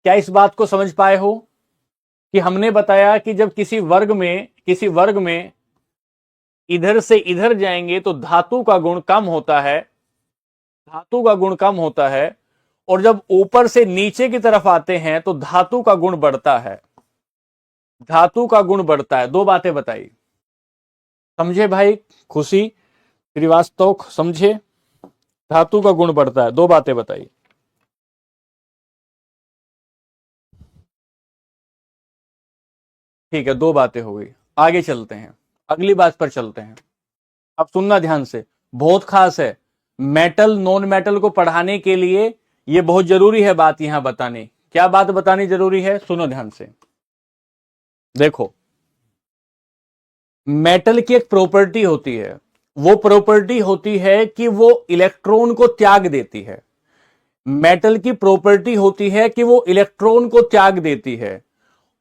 क्या इस बात को समझ पाए हो कि हमने बताया कि जब किसी वर्ग में इधर से इधर जाएंगे तो धातु का गुण कम होता है, धातु का गुण कम होता है, और जब ऊपर से नीचे की तरफ आते हैं तो धातु का गुण बढ़ता है, धातु का गुण बढ़ता है। दो बातें बताई, समझे भाई? खुशी श्रीवास्तव समझे? धातु का गुण बढ़ता है, दो बातें बताई। ठीक है, दो बातें हो गई। आगे चलते हैं, अगली बात पर चलते हैं। अब सुनना ध्यान से, बहुत खास है। मेटल नॉन मेटल को पढ़ाने के लिए यह बहुत जरूरी है बात यहां बतानी। क्या बात बतानी जरूरी है? सुनो ध्यान से। देखो, मेटल की एक प्रॉपर्टी होती है, वो प्रॉपर्टी होती है कि वो इलेक्ट्रॉन को त्याग देती है। मेटल की प्रॉपर्टी होती है कि वो इलेक्ट्रॉन को त्याग देती है,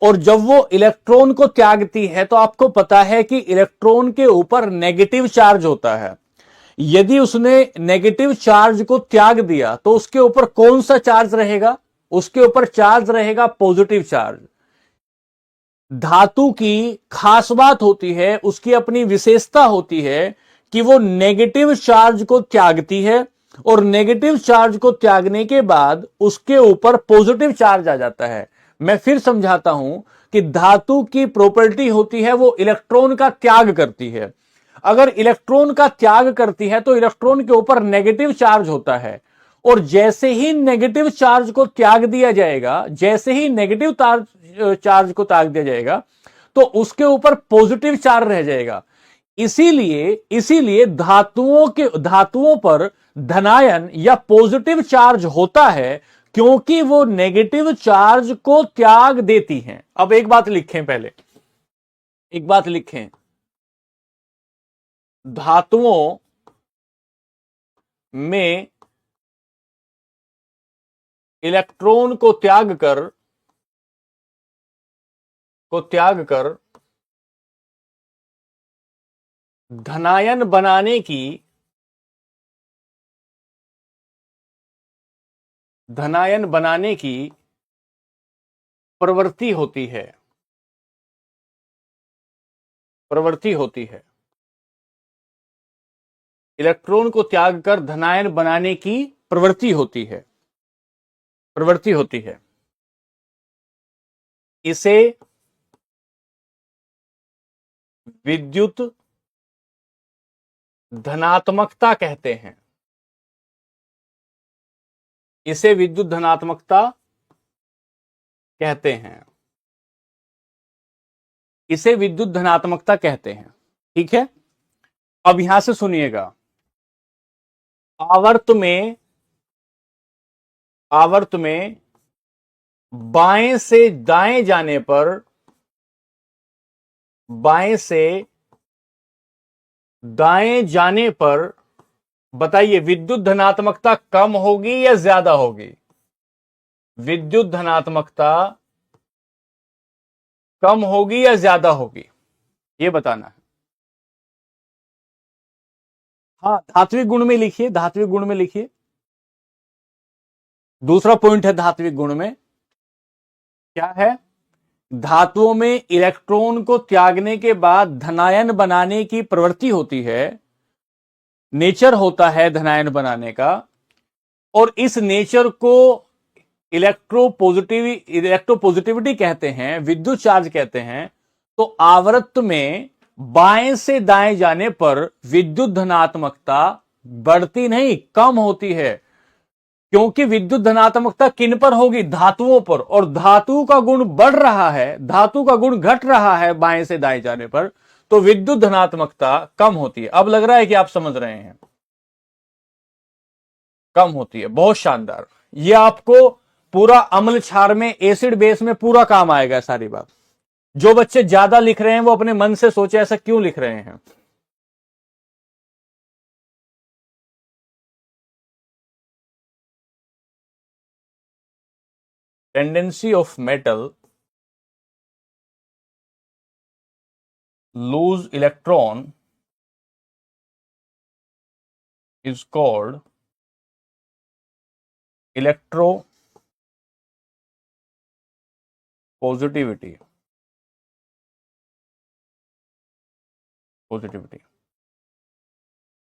और जब वो इलेक्ट्रॉन को त्यागती है तो आपको पता है कि इलेक्ट्रॉन के ऊपर नेगेटिव चार्ज होता है। यदि उसने नेगेटिव चार्ज को त्याग दिया तो उसके ऊपर कौन सा चार्ज रहेगा? उसके ऊपर चार्ज रहेगा पॉजिटिव चार्ज। धातु की खास बात होती है, उसकी अपनी विशेषता होती है कि वो नेगेटिव चार्ज को त्यागती है, और नेगेटिव चार्ज को त्यागने के बाद उसके ऊपर पॉजिटिव चार्ज आ जाता है। मैं फिर समझाता हूं कि धातु की प्रॉपर्टी होती है वो इलेक्ट्रॉन का त्याग करती है। अगर इलेक्ट्रॉन का त्याग करती है तो इलेक्ट्रॉन के ऊपर नेगेटिव चार्ज होता है, और जैसे ही नेगेटिव चार्ज को त्याग दिया जाएगा, जैसे ही नेगेटिव चार्ज को त्याग दिया जाएगा तो उसके ऊपर पॉजिटिव चार्ज रह जाएगा। इसीलिए इसीलिए धातुओं पर धनायन या पॉजिटिव चार्ज होता है, क्योंकि वो नेगेटिव चार्ज को त्याग देती हैं। अब एक बात लिखें, पहले एक बात लिखें, धातुओं में इलेक्ट्रॉन को त्याग कर धनायन बनाने की प्रवृत्ति होती है, प्रवृत्ति होती है। इलेक्ट्रॉन को त्याग कर धनायन बनाने की प्रवृत्ति होती है, प्रवृत्ति होती है। इसे विद्युत धनात्मकता कहते हैं, इसे विद्युत धनात्मकता कहते हैं, इसे विद्युत धनात्मकता कहते हैं। ठीक है, अब यहां से सुनिएगा। आवर्त में बाएं से दाएं जाने पर, बाएं से दाएं जाने पर बताइए विद्युत धनात्मकता कम होगी या ज्यादा होगी? विद्युत धनात्मकता कम होगी या ज्यादा होगी, यह बताना है। हाँ, धात्विक गुण में लिखिए, धात्विक गुण में लिखिए। दूसरा पॉइंट है धात्विक गुण में, क्या है? धातुओं में इलेक्ट्रॉन को त्यागने के बाद धनायन बनाने की प्रवृत्ति होती है, नेचर होता है धनायन बनाने का, और इस नेचर को इलेक्ट्रोपॉजिटिविटी कहते हैं, विद्युत चार्ज कहते हैं। तो आवर्त में बाएं से दाएं जाने पर विद्युत धनात्मकता बढ़ती नहीं, कम होती है। क्योंकि विद्युत धनात्मकता किन पर होगी? धातुओं पर, और धातु का गुण बढ़ रहा है, धातु का गुण घट रहा है बाएं से दाएं जाने पर, तो विद्युत धनात्मकता कम होती है। अब लग रहा है कि आप समझ रहे हैं, कम होती है। बहुत शानदार, ये आपको पूरा अम्ल क्षार में, एसिड बेस में पूरा काम आएगा सारी बात। जो बच्चे ज्यादा लिख रहे हैं वो अपने मन से सोचे ऐसा क्यों लिख रहे हैं। Tendency of metal lose electron is called electro positivity,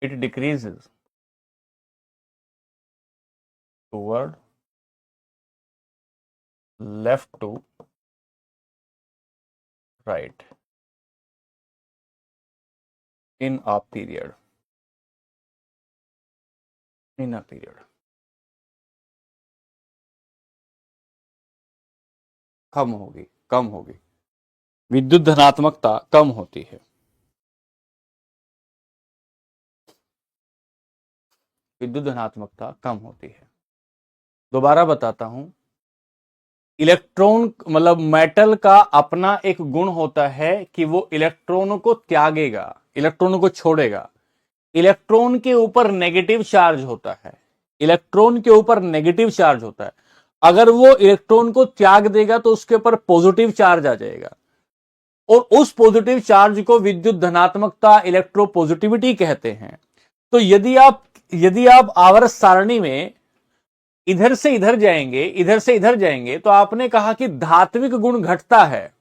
it decreases toward left to right in a period, कम होगी, विद्युत धनात्मकता कम होती है, विद्युत धनात्मकता कम होती है। दोबारा बताता हूं, इलेक्ट्रॉन मतलब मेटल का अपना एक गुण होता है कि वो इलेक्ट्रॉनों को त्यागेगा, इलेक्ट्रॉनों को छोड़ेगा। इलेक्ट्रॉन के ऊपर नेगेटिव चार्ज होता है, इलेक्ट्रॉन के ऊपर नेगेटिव चार्ज होता है। अगर वो इलेक्ट्रॉन को त्याग देगा तो उसके ऊपर पॉजिटिव चार्ज आ जाएगा, और उस पॉजिटिव चार्ज को विद्युत धनात्मकता, इलेक्ट्रोपॉजिटिविटी कहते हैं। तो यदि आप आवर्त सारणी में इधर से इधर जाएंगे, इधर से इधर जाएंगे, तो आपने कहा कि धात्विक गुण घटता है।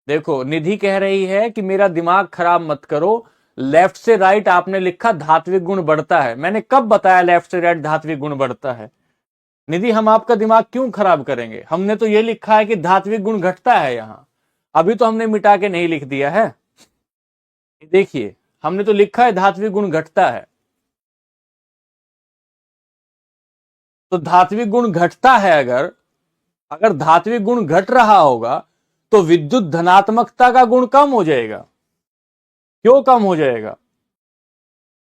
देखो, निधि कह रही है कि मेरा दिमाग खराब मत करो, लेफ्ट से राइट आपने लिखा धात्विक गुण बढ़ता है। मैंने कब बताया लेफ्ट से राइट धात्विक गुण बढ़ता है? निधि, हम आपका दिमाग क्यों खराब करेंगे? हमने तो ये लिखा है कि धात्विक गुण घटता है। यहां अभी तो हमने मिटा के नहीं लिख दिया है, देखिए हमने तो लिखा है धात्विक गुण घटता है। तो धात्विक गुण घटता है, अगर धात्विक गुण घट रहा होगा तो विद्युत धनात्मकता का गुण कम हो जाएगा। क्यों कम हो जाएगा?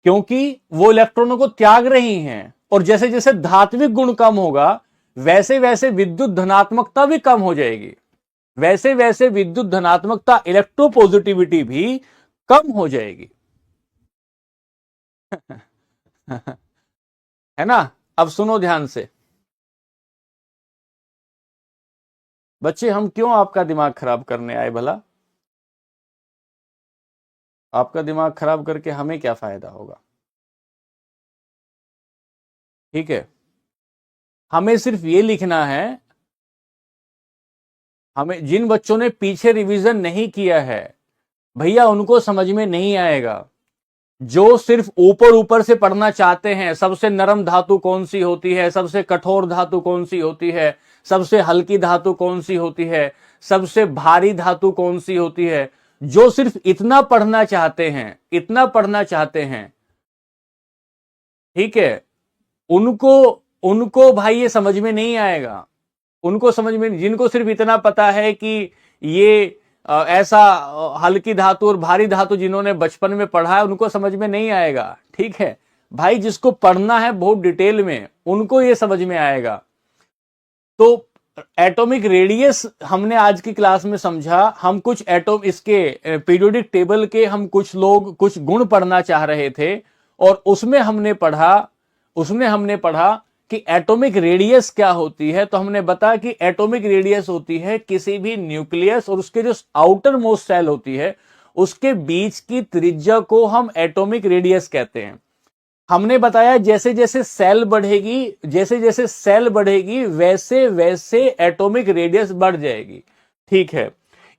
क्योंकि वो इलेक्ट्रॉनों को त्याग रही हैं, और जैसे जैसे धात्विक गुण कम होगा वैसे वैसे विद्युत धनात्मकता भी कम हो जाएगी, वैसे वैसे विद्युत धनात्मकता, इलेक्ट्रोपॉजिटिविटी भी कम हो जाएगी। है ना? अब सुनो ध्यान से बच्चे, हम क्यों आपका दिमाग खराब करने आए भला? आपका दिमाग खराब करके हमें क्या फायदा होगा? ठीक है, हमें सिर्फ ये लिखना है, हमें जिन बच्चों ने पीछे रिवीजन नहीं किया है भैया उनको समझ में नहीं आएगा। जो सिर्फ ऊपर ऊपर से पढ़ना चाहते हैं, सबसे नरम धातु कौन सी होती है, सबसे कठोर धातु कौन सी होती है, सबसे हल्की धातु कौन सी होती है, सबसे भारी धातु कौन सी होती है, जो सिर्फ इतना पढ़ना चाहते हैं, इतना पढ़ना चाहते हैं, ठीक है, उनको भाई ये समझ में नहीं आएगा। उनको समझ में, जिनको सिर्फ इतना पता है कि ये ऐसा हल्की धातु और भारी धातु जिन्होंने बचपन में पढ़ा है, उनको समझ में नहीं आएगा। ठीक है भाई, जिसको पढ़ना है बहुत डिटेल में, उनको ये समझ में आएगा। तो एटॉमिक रेडियस हमने आज की क्लास में समझा। हम कुछ इसके पीरियोडिक टेबल के हम कुछ लोग कुछ गुण पढ़ना चाह रहे थे, और उसमें हमने पढ़ा कि एटॉमिक रेडियस क्या होती है। तो हमने बताया कि एटॉमिक रेडियस होती है किसी भी न्यूक्लियस और उसके जो आउटर मोस्ट सेल होती है उसके बीच की त्रिज्या को हम एटॉमिक रेडियस कहते हैं। हमने बताया जैसे जैसे सेल बढ़ेगी वैसे वैसे एटॉमिक रेडियस बढ़ जाएगी। ठीक है,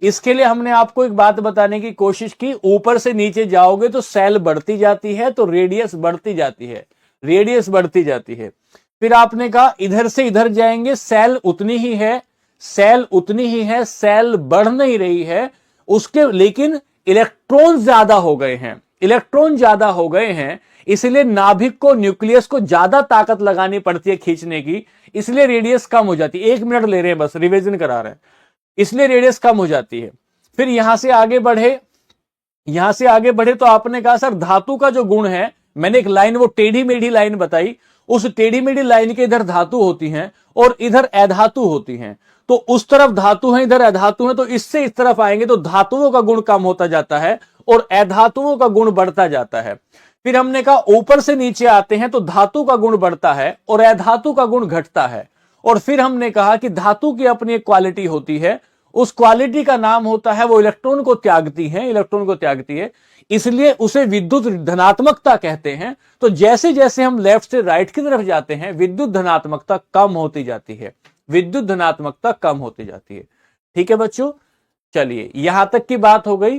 इसके लिए हमने आपको एक बात बताने की कोशिश की, ऊपर से नीचे जाओगे तो सेल बढ़ती जाती है, तो रेडियस बढ़ती जाती है। फिर आपने कहा इधर से इधर जाएंगे, सेल उतनी ही है, सेल बढ़ नहीं रही है उसके, लेकिन इलेक्ट्रॉन ज्यादा हो गए हैं, इसलिए नाभिक को, न्यूक्लियस को ज्यादा ताकत लगानी पड़ती है खींचने की, इसलिए रेडियस कम हो जाती है। 1 मिनट ले रहे हैं, बस रिवीजन करा रहे हैं, इसलिए रेडियस कम हो जाती है। फिर यहां से आगे बढ़े तो आपने कहा सर धातु का जो गुण है, मैंने एक लाइन, वो टेढ़ी मेढ़ी लाइन बताई, उस टेढ़ी मेढ़ी लाइन के इधर धातु होती हैं और इधर अधातु होती हैं। तो उस तरफ धातु है, इधर अधातु है, तो इससे इस तरफ आएंगे तो धातुओं का गुण कम होता जाता है और अधातुओं का गुण बढ़ता जाता है। फिर हमने कहा ऊपर से नीचे आते हैं तो धातु का गुण बढ़ता है और अधातु का गुण घटता है। और फिर हमने कहा कि धातु की अपनी एक क्वालिटी होती है, उस क्वालिटी का नाम होता है वो इलेक्ट्रॉन को त्यागती है, इलेक्ट्रॉन को त्यागती है, इसलिए उसे विद्युत धनात्मकता कहते हैं। तो जैसे जैसे हम लेफ्ट से राइट की तरफ जाते हैं विद्युत धनात्मकता कम होती जाती है, विद्युत धनात्मकता कम होती जाती है। ठीक है बच्चों, चलिए यहां तक की बात हो गई।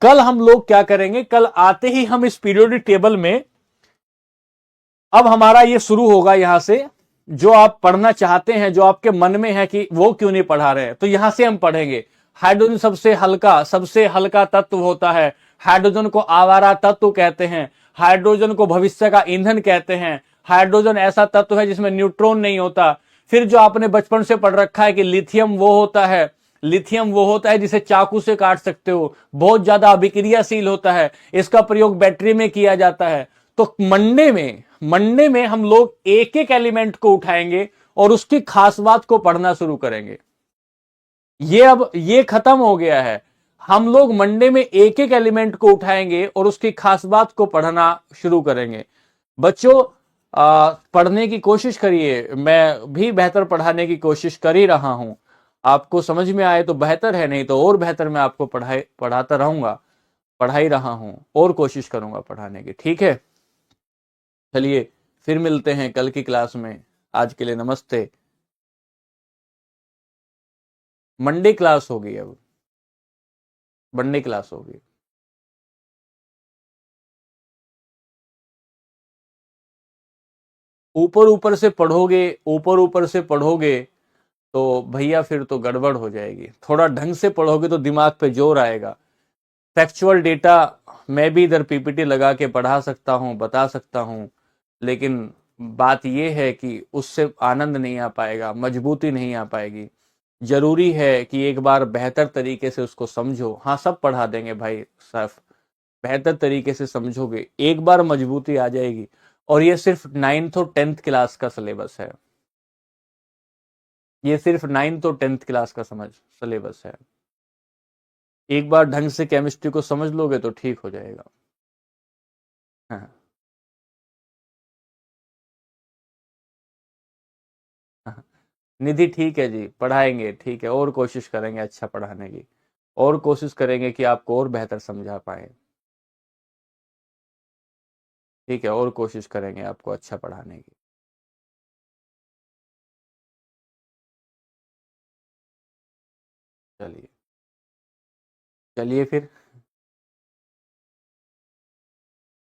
कल हम लोग क्या करेंगे, कल आते ही हम इस पीरियोडिक टेबल में, अब हमारा ये शुरू होगा यहां से, जो आप पढ़ना चाहते हैं, जो आपके मन में है कि वो क्यों नहीं पढ़ा रहे हैं, तो यहां से हम पढ़ेंगे। हाइड्रोजन सबसे हल्का तत्व होता है, हाइड्रोजन को आवारा तत्व कहते हैं, हाइड्रोजन को भविष्य का ईंधन कहते हैं, हाइड्रोजन ऐसा तत्व है जिसमें न्यूट्रॉन नहीं होता। फिर जो आपने बचपन से पढ़ रखा है कि लिथियम वो होता है, लिथियम वो होता है जिसे चाकू से काट सकते हो, बहुत ज्यादा अभिक्रियाशील होता है, इसका प्रयोग बैटरी में किया जाता है। तो मंडे में हम लोग एक एक एलिमेंट को उठाएंगे और उसकी खास बात को पढ़ना शुरू करेंगे। अब ये खत्म हो गया है। हम लोग मंडे में एक एक एलिमेंट को उठाएंगे और उसकी खास बात को पढ़ना शुरू करेंगे। बच्चों पढ़ने की कोशिश करिए, मैं भी बेहतर पढ़ाने की कोशिश कर ही रहा हूं। आपको समझ में आए तो बेहतर है, नहीं तो और बेहतर मैं आपको पढ़ाता रहूंगा, पढ़ा ही रहा हूं और कोशिश करूंगा पढ़ाने की। ठीक है, चलिए फिर मिलते हैं कल की क्लास में। आज के लिए नमस्ते। मंडे क्लास होगी, अब मंडे क्लास होगी। ऊपर ऊपर से पढ़ोगे तो भैया फिर तो गड़बड़ हो जाएगी। थोड़ा ढंग से पढ़ोगे तो दिमाग पे जोर आएगा। फैक्चुअल डेटा मैं भी इधर पीपीटी लगा के पढ़ा सकता हूं, बता सकता हूं, लेकिन बात यह है कि उससे आनंद नहीं आ पाएगा, मजबूती नहीं आ पाएगी। जरूरी है कि एक बार बेहतर तरीके से उसको समझो। हाँ, सब पढ़ा देंगे भाई साहब, बेहतर तरीके से समझोगे एक बार मजबूती आ जाएगी। और ये सिर्फ 9th और 10th क्लास का सिलेबस है, ये सिर्फ 9th और 10th क्लास का सिलेबस है। एक बार ढंग से केमिस्ट्री को समझ लोगे तो ठीक हो जाएगा। हाँ, हाँ। निधि ठीक है जी, पढ़ाएंगे, ठीक है, और कोशिश करेंगे अच्छा पढ़ाने की, और कोशिश करेंगे कि आपको और बेहतर समझा पाए। ठीक है, और कोशिश करेंगे आपको अच्छा पढ़ाने की। चलिए, चलिए फिर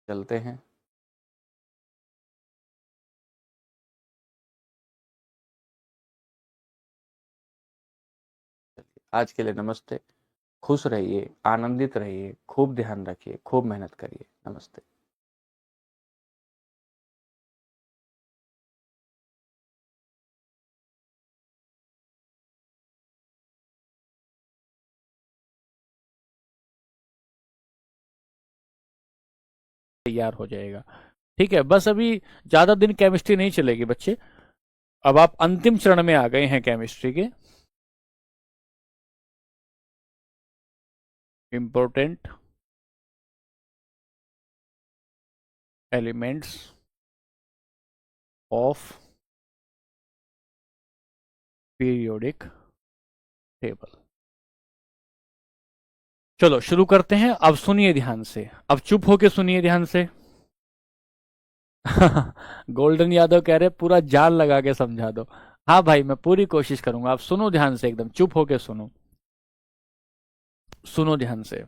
चलते हैं। आज के लिए नमस्ते। खुश रहिए, आनंदित रहिए, खूब ध्यान रखिए, खूब मेहनत करिए। नमस्ते। तैयार हो जाएगा। ठीक है, बस अभी ज्यादा दिन केमिस्ट्री नहीं चलेगी बच्चे, अब आप अंतिम चरण में आ गए हैं केमिस्ट्री के। Important elements of periodic table. चलो शुरू करते हैं। अब सुनिए ध्यान से, अब चुप होके सुनिए ध्यान से। गोल्डन यादव कह रहे पूरा जान लगा के समझा दो। हाँ भाई, मैं पूरी कोशिश करूंगा। आप सुनो ध्यान से, एकदम चुप होके सुनो, सुनो ध्यान से।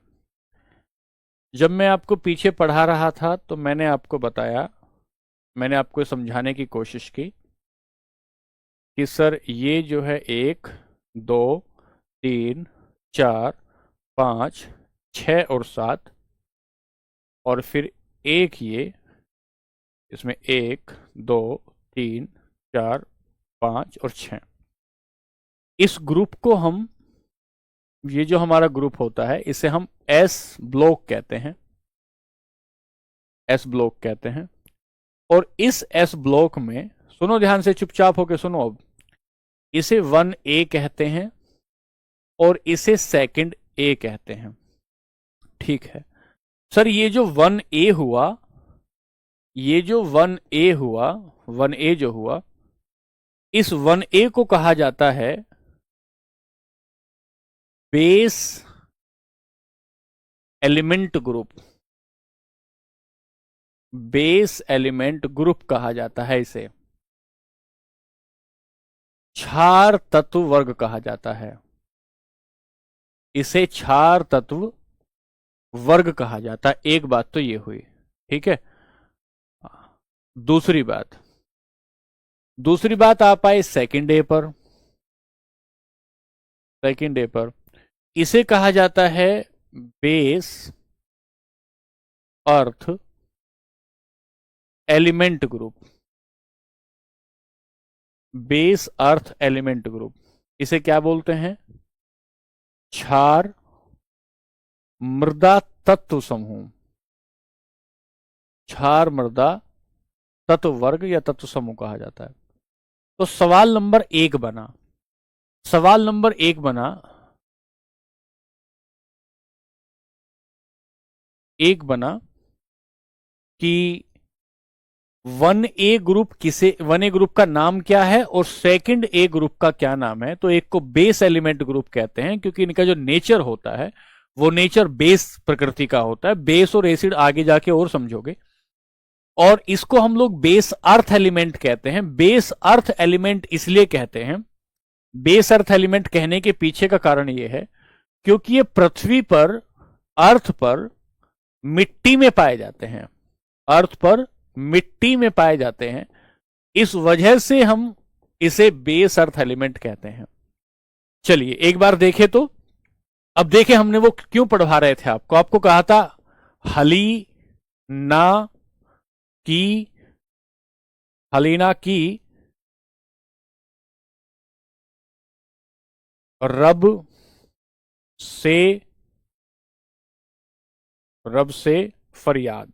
जब मैं आपको पीछे पढ़ा रहा था तो मैंने आपको बताया, मैंने आपको समझाने की कोशिश की कि सर ये जो है 1 2 3 4 5 6 और 7, और फिर एक ये, इसमें 1 2 3 4 5 और 6, इस ग्रुप को हम, ये जो हमारा ग्रुप होता है इसे हम एस ब्लॉक कहते हैं, एस ब्लॉक कहते हैं। और इस एस ब्लॉक में सुनो ध्यान से, चुपचाप होकर सुनो। अब इसे 1A कहते हैं और इसे सेकंड ए कहते हैं। ठीक है सर, ये जो 1A हुआ, ये जो 1A हुआ, 1A जो हुआ, इस 1A को कहा जाता है base element group, base element group कहा जाता है इसे। क्षार तत्व वर्ग कहा जाता है, इसे क्षार तत्व वर्ग कहा जाता है। एक बात तो ये हुई, ठीक है। दूसरी बात आप आए सेकंड ए पर। सेकंड ए पर इसे कहा जाता है base earth element group, base earth element group. इसे क्या बोलते हैं? क्षार मृदा तत्व समूह, क्षार मृदा तत्व वर्ग या तत्व समूह कहा जाता है। तो सवाल नंबर 1 बना, सवाल नंबर 1 बना, एक बना कि 1A ग्रुप किसे, 1A ग्रुप का नाम क्या है और सेकंड ए ग्रुप का क्या नाम है? तो एक को बेस एलिमेंट ग्रुप कहते हैं क्योंकि इनका जो नेचर होता है वो नेचर बेस प्रकृति का होता है। बेस और एसिड आगे जाके और समझोगे। और इसको हम लोग बेस अर्थ एलिमेंट कहते हैं। बेस अर्थ एलिमेंट इसलिए कहते हैं, बेस अर्थ एलिमेंट कहने के पीछे का कारण यह है क्योंकि ये पृथ्वी पर, अर्थ पर मिट्टी में पाए जाते हैं, अर्थ पर मिट्टी में पाए जाते हैं। इस वजह से हम इसे बेस अर्थ एलिमेंट कहते हैं। चलिए एक बार देखें तो, अब देखें हमने वो क्यों पढ़वा रहे थे आपको। आपको कहा था हलीना की, हलीना की रब से फरियाद,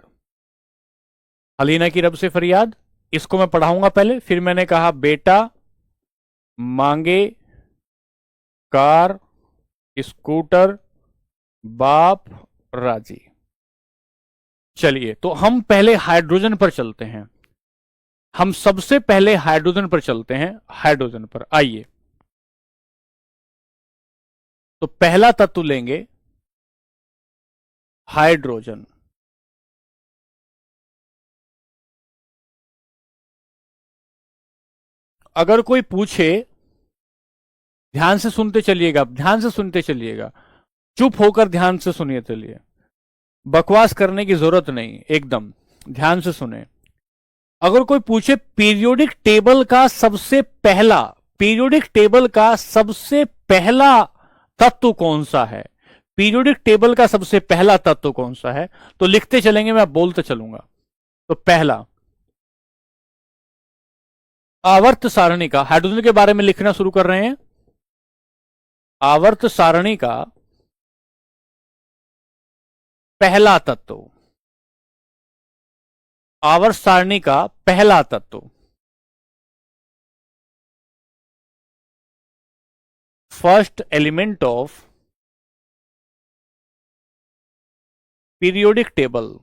हलीना की रब से फरियाद, इसको मैं पढ़ाऊंगा पहले। फिर मैंने कहा बेटा मांगे कार स्कूटर बाप राजी। चलिए तो हम पहले हाइड्रोजन पर चलते हैं, हम सबसे पहले हाइड्रोजन पर चलते हैं। हाइड्रोजन पर आइए, तो पहला तत्व लेंगे हाइड्रोजन। अगर कोई पूछे, ध्यान से सुनते चलिएगा, ध्यान से सुनते चलिएगा, चुप होकर ध्यान से सुनिए। चलिए, बकवास करने की जरूरत नहीं, एकदम ध्यान से सुने। अगर कोई पूछे पीरियोडिक टेबल का सबसे पहला, पीरियोडिक टेबल का सबसे पहला तत्व कौन सा है, पीरियोडिक टेबल का सबसे पहला तत्व कौन सा है, तो लिखते चलेंगे, मैं बोलते चलूंगा। तो पहला आवर्त सारणी का, हाइड्रोजन के बारे में लिखना शुरू कर रहे हैं। आवर्त सारणी का पहला तत्व, आवर्त सारणी का पहला तत्व, first element of periodic table,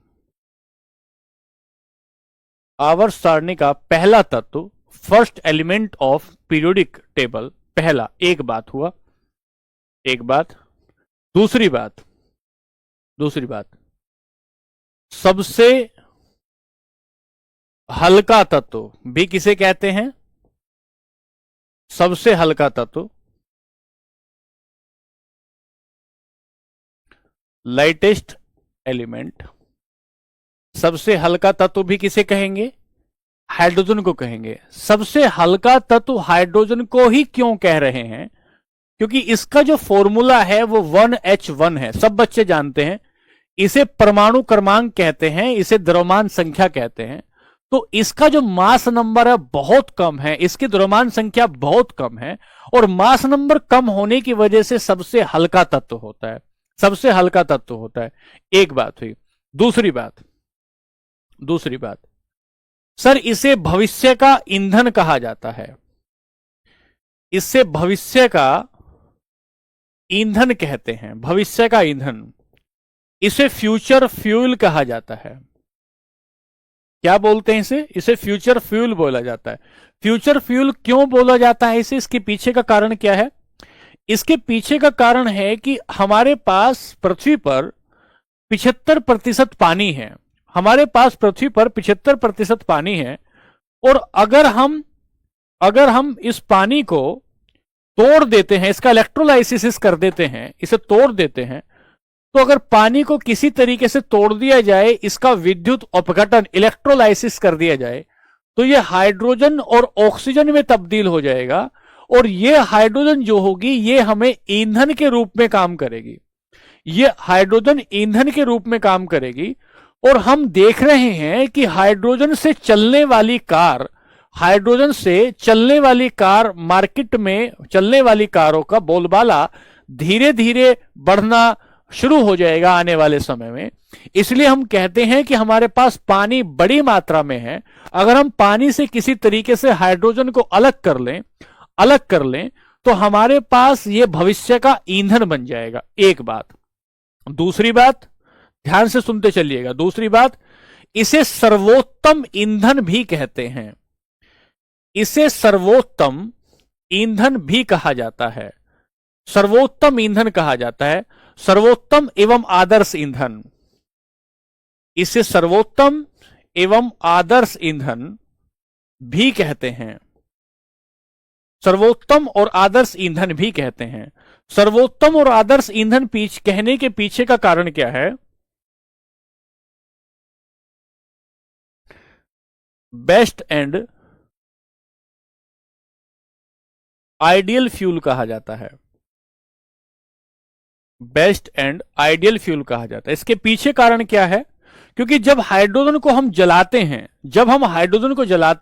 आवर्त सारणी का पहला तत्व first element of periodic table, पहला। एक बात हुआ, एक बात। दूसरी बात, दूसरी बात, सबसे हल्का तत्व भी किसे कहते हैं? सबसे हल्का तत्व, लाइटेस्ट एलिमेंट। सबसे हल्का तत्व भी किसे कहेंगे? हाइड्रोजन को कहेंगे। सबसे हल्का तत्व हाइड्रोजन को ही क्यों कह रहे हैं? क्योंकि इसका जो फॉर्मूला है वो 1H1 है, सब बच्चे जानते हैं। इसे परमाणु क्रमांक कहते हैं, इसे द्रव्यमान संख्या कहते हैं। तो इसका जो मास नंबर है बहुत कम है, इसकी द्रव्यमान संख्या बहुत कम है, और मास नंबर कम होने की वजह से सबसे हल्का तत्व होता है, सबसे हल्का तत्व होता है। एक बात हुई। दूसरी बात, दूसरी बात, सर इसे भविष्य का ईंधन कहा जाता है, इससे भविष्य का ईंधन कहते हैं, भविष्य का ईंधन। इसे फ्यूचर फ्यूल कहा जाता है। क्या बोलते हैं इसे? इसे फ्यूचर फ्यूल बोला जाता है। फ्यूचर फ्यूल क्यों बोला जाता है इसे? इसके पीछे का कारण क्या है? इसके पीछे का कारण है कि हमारे पास पृथ्वी पर 75% पानी है। हमारे पास पृथ्वी पर 75% पानी है, और अगर हम इस पानी को तोड़ देते हैं, इसका इलेक्ट्रोलाइसिस कर देते हैं, इसे तोड़ देते हैं, तो अगर पानी को किसी तरीके से तोड़ दिया जाए, इसका विद्युत अपघटन इलेक्ट्रोलाइसिस कर दिया जाए, तो यह हाइड्रोजन और ऑक्सीजन में तब्दील हो जाएगा, और यह हाइड्रोजन जो होगी ये हमें ईंधन के रूप में काम करेगी। ये हाइड्रोजन ईंधन के रूप में काम करेगी। और हम देख रहे हैं कि हाइड्रोजन से चलने वाली कार, मार्केट में चलने वाली कारों का बोलबाला धीरे धीरे बढ़ना शुरू हो जाएगा आने वाले समय में। इसलिए हम कहते हैं कि हमारे पास पानी बड़ी मात्रा में है। अगर हम पानी से किसी तरीके से हाइड्रोजन को अलग कर लें तो हमारे पास यह भविष्य का ईंधन बन जाएगा। एक बात। दूसरी बात, ध्यान से सुनते चलिएगा। दूसरी बात, इसे सर्वोत्तम ईंधन भी कहते हैं। इसे सर्वोत्तम ईंधन भी कहा जाता है। सर्वोत्तम ईंधन कहा जाता है, सर्वोत्तम एवं आदर्श ईंधन। इसे सर्वोत्तम एवं आदर्श ईंधन भी कहते हैं। सर्वोत्तम और आदर्श ईंधन भी कहते हैं। सर्वोत्तम और आदर्श ईंधन कहने के पीछे का कारण क्या है? बेस्ट एंड आइडियल फ्यूल कहा जाता है। बेस्ट एंड आइडियल फ्यूल कहा जाता है। इसके पीछे कारण क्या है? क्योंकि जब हाइड्रोजन को हम जलाते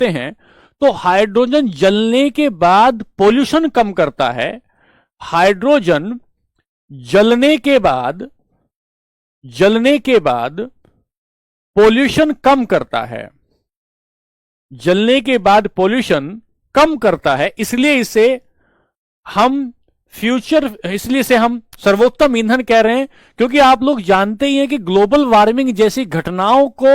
हैं, तो हाइड्रोजन जलने के बाद पोल्यूशन कम करता है। हाइड्रोजन जलने के बाद पोल्यूशन कम करता है। इसलिए इसे हम सर्वोत्तम ईंधन कह रहे हैं। क्योंकि आप लोग जानते ही हैं कि ग्लोबल वार्मिंग जैसी घटनाओं को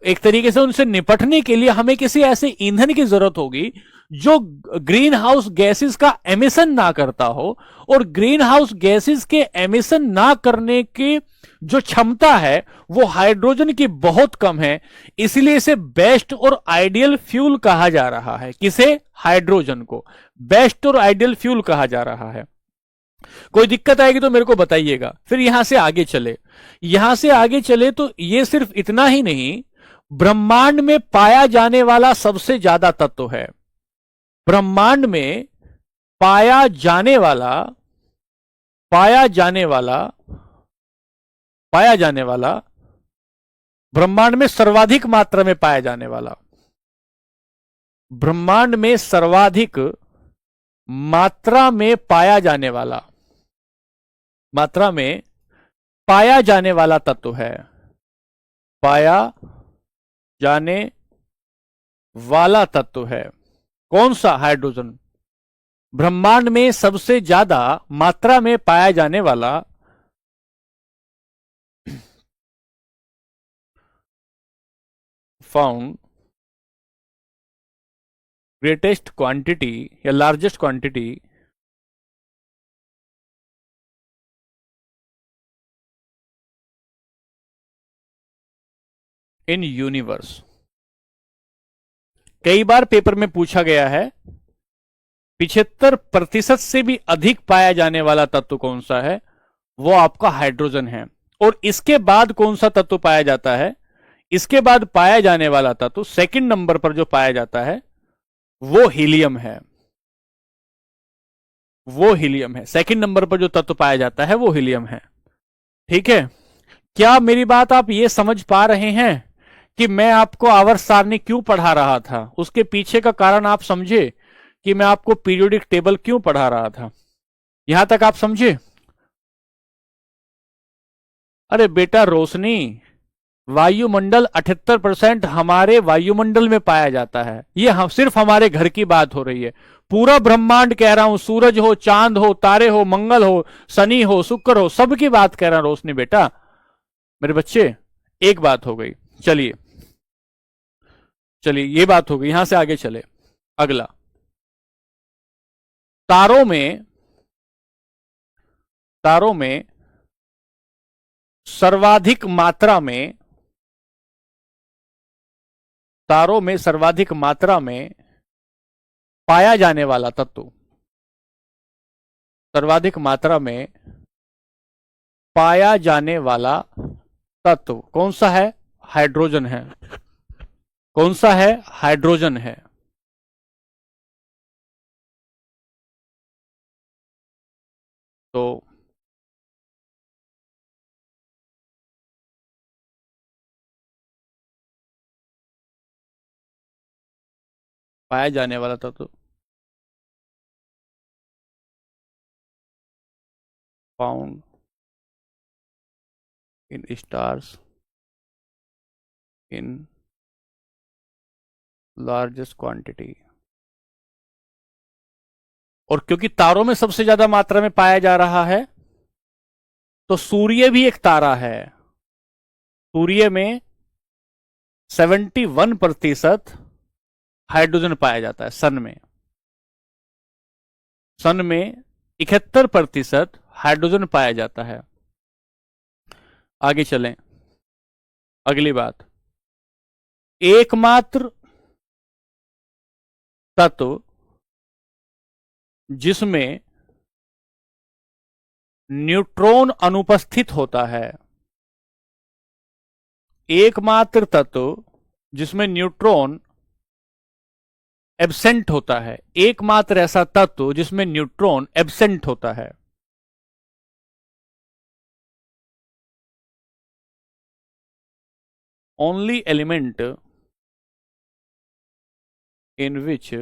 एक तरीके से उनसे निपटने के लिए हमें किसी ऐसे ईंधन की जरूरत होगी जो ग्रीन हाउस गैसेस का एमिशन ना करता हो। और ग्रीन हाउस गैसेस के एमिशन ना करने की जो क्षमता है वो हाइड्रोजन की बहुत कम है। इसलिए इसे बेस्ट और आइडियल फ्यूल कहा जा रहा है। किसे? हाइड्रोजन को बेस्ट और आइडियल फ्यूल कहा जा रहा है। कोई दिक्कत आएगी तो मेरे को बताइएगा। फिर यहां से आगे चले तो ये सिर्फ इतना ही नहीं, ब्रह्मांड में पाया जाने वाला सबसे ज्यादा तत्व है। ब्रह्मांड में पाया जाने वाला ब्रह्मांड में सर्वाधिक मात्रा में पाया जाने वाला, ब्रह्मांड में सर्वाधिक मात्रा में पाया जाने वाला तत्व है। पाया जाने वाला तत्व है कौन सा? हाइड्रोजन। ब्रह्मांड में सबसे ज्यादा मात्रा में पाया जाने वाला फाउंड ग्रेटेस्ट क्वांटिटी या लार्जेस्ट क्वांटिटी इन यूनिवर्स। कई बार पेपर में पूछा गया है 75% से भी अधिक पाया जाने वाला तत्व कौन सा है? वो आपका हाइड्रोजन है। और इसके बाद कौन सा तत्व पाया जाता है? इसके बाद पाया जाने वाला तत्व सेकंड नंबर पर जो पाया जाता है वो हीलियम है। सेकंड नंबर पर जो तत्व पाया जाता है वो हीलियम है। ठीक है? क्या मेरी बात आप ये समझ पा रहे हैं कि मैं आपको आवर्त सारणी क्यों पढ़ा रहा था? उसके पीछे का कारण आप समझे कि मैं आपको पीरियोडिक टेबल क्यों पढ़ा रहा था? यहां तक आप समझे? अरे बेटा रोशनी, वायुमंडल 78% हमारे वायुमंडल में पाया जाता है। ये सिर्फ हमारे घर की बात हो रही है। पूरा ब्रह्मांड कह रहा हूं, सूरज हो, चांद हो, तारे हो, मंगल हो, शनि हो, शुक्र हो, सबकी बात कह रहा हूं रोशनी बेटा। मेरे बच्चे, एक बात हो गई। चलिए ये बात हो गई। यहां से आगे चले। अगला, तारों में तारों में सर्वाधिक मात्रा में पाया जाने वाला तत्व, सर्वाधिक मात्रा में पाया जाने वाला तत्व कौन सा है? हाइड्रोजन है। कौन सा है? हाइड्रोजन है। तो पाया जाने वाला तत्व found in stars in largest quantity. और क्योंकि तारों में सबसे ज्यादा मात्रा में पाया जा रहा है, तो सूर्य भी एक तारा है। सूर्य में 71% हाइड्रोजन पाया जाता है। सन में 71% हाइड्रोजन पाया जाता है। आगे चलें। अगली बात, एकमात्र तत्व जिसमें न्यूट्रॉन अनुपस्थित होता है, एकमात्र तत्व जिसमें न्यूट्रॉन एब्सेंट होता है, एकमात्र ऐसा तत्व जिसमें न्यूट्रॉन एब्सेंट होता है। Only element in which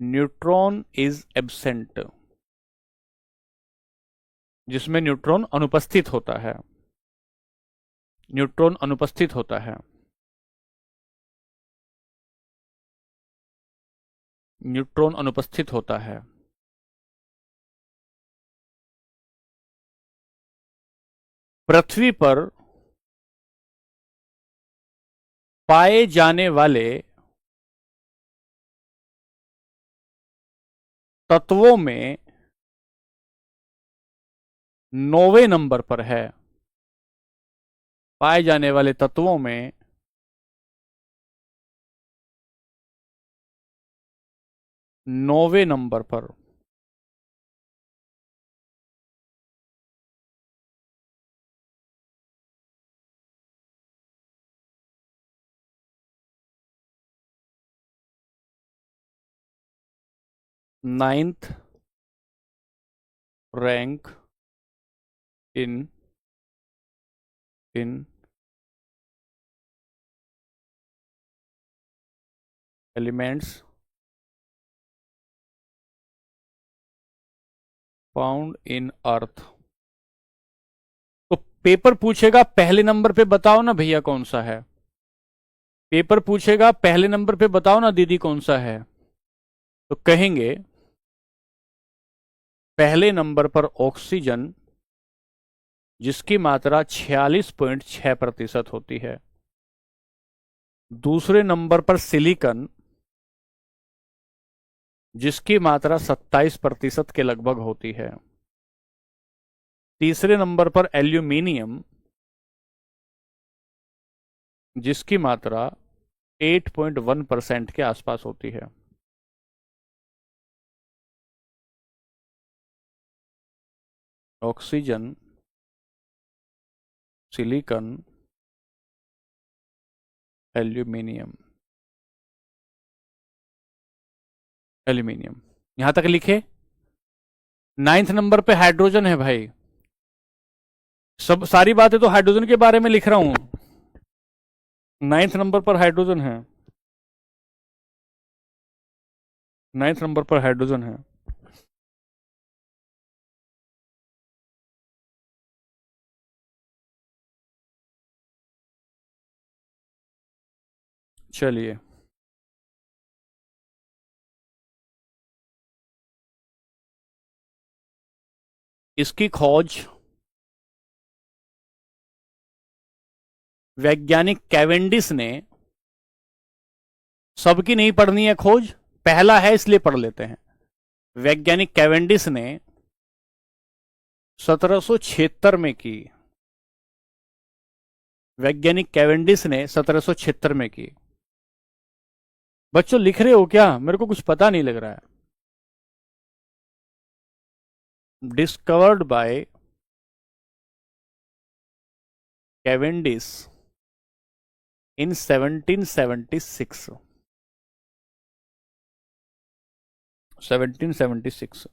neutron is absent, जिसमें न्यूट्रॉन अनुपस्थित होता है। न्यूट्रॉन अनुपस्थित होता है। न्यूट्रॉन अनुपस्थित होता है। पृथ्वी पर पाए जाने वाले तत्वों में 9वें नंबर पर है। पाए जाने वाले तत्वों में 9वें नंबर पर ninth rank in elements found in earth. तो पेपर पूछेगा पहले नंबर पे बताओ ना भैया कौन सा है। पेपर पूछेगा पहले नंबर पे बताओ ना दीदी कौन सा है। तो कहेंगे पहले नंबर पर ऑक्सीजन, जिसकी मात्रा 46.6% होती है। दूसरे नंबर पर सिलिकॉन, जिसकी मात्रा 27% के लगभग होती है। तीसरे नंबर पर एल्यूमिनियम, जिसकी मात्रा 8.1% के आसपास होती है। ऑक्सीजन, सिलिकॉन, एल्यूमिनियम, यहां तक लिखे। 9th नंबर पे हाइड्रोजन है भाई। सब सारी बातें तो हाइड्रोजन के बारे में लिख रहा हूं। 9th नंबर पर हाइड्रोजन है। 9th नंबर पर हाइड्रोजन है। चलिए इसकी खोज वैज्ञानिक कैवेंडिस ने, सबकी नहीं पढ़नी है खोज, पहला है इसलिए पढ़ लेते हैं। वैज्ञानिक कैवेंडिस ने 1776 में की, वैज्ञानिक कैवेंडिस ने 1776 में की। बच्चों लिख रहे हो क्या? मेरे को कुछ पता नहीं लग रहा है। डिस्कवर्ड बाय कैवेंडिस इन 1776। 1776।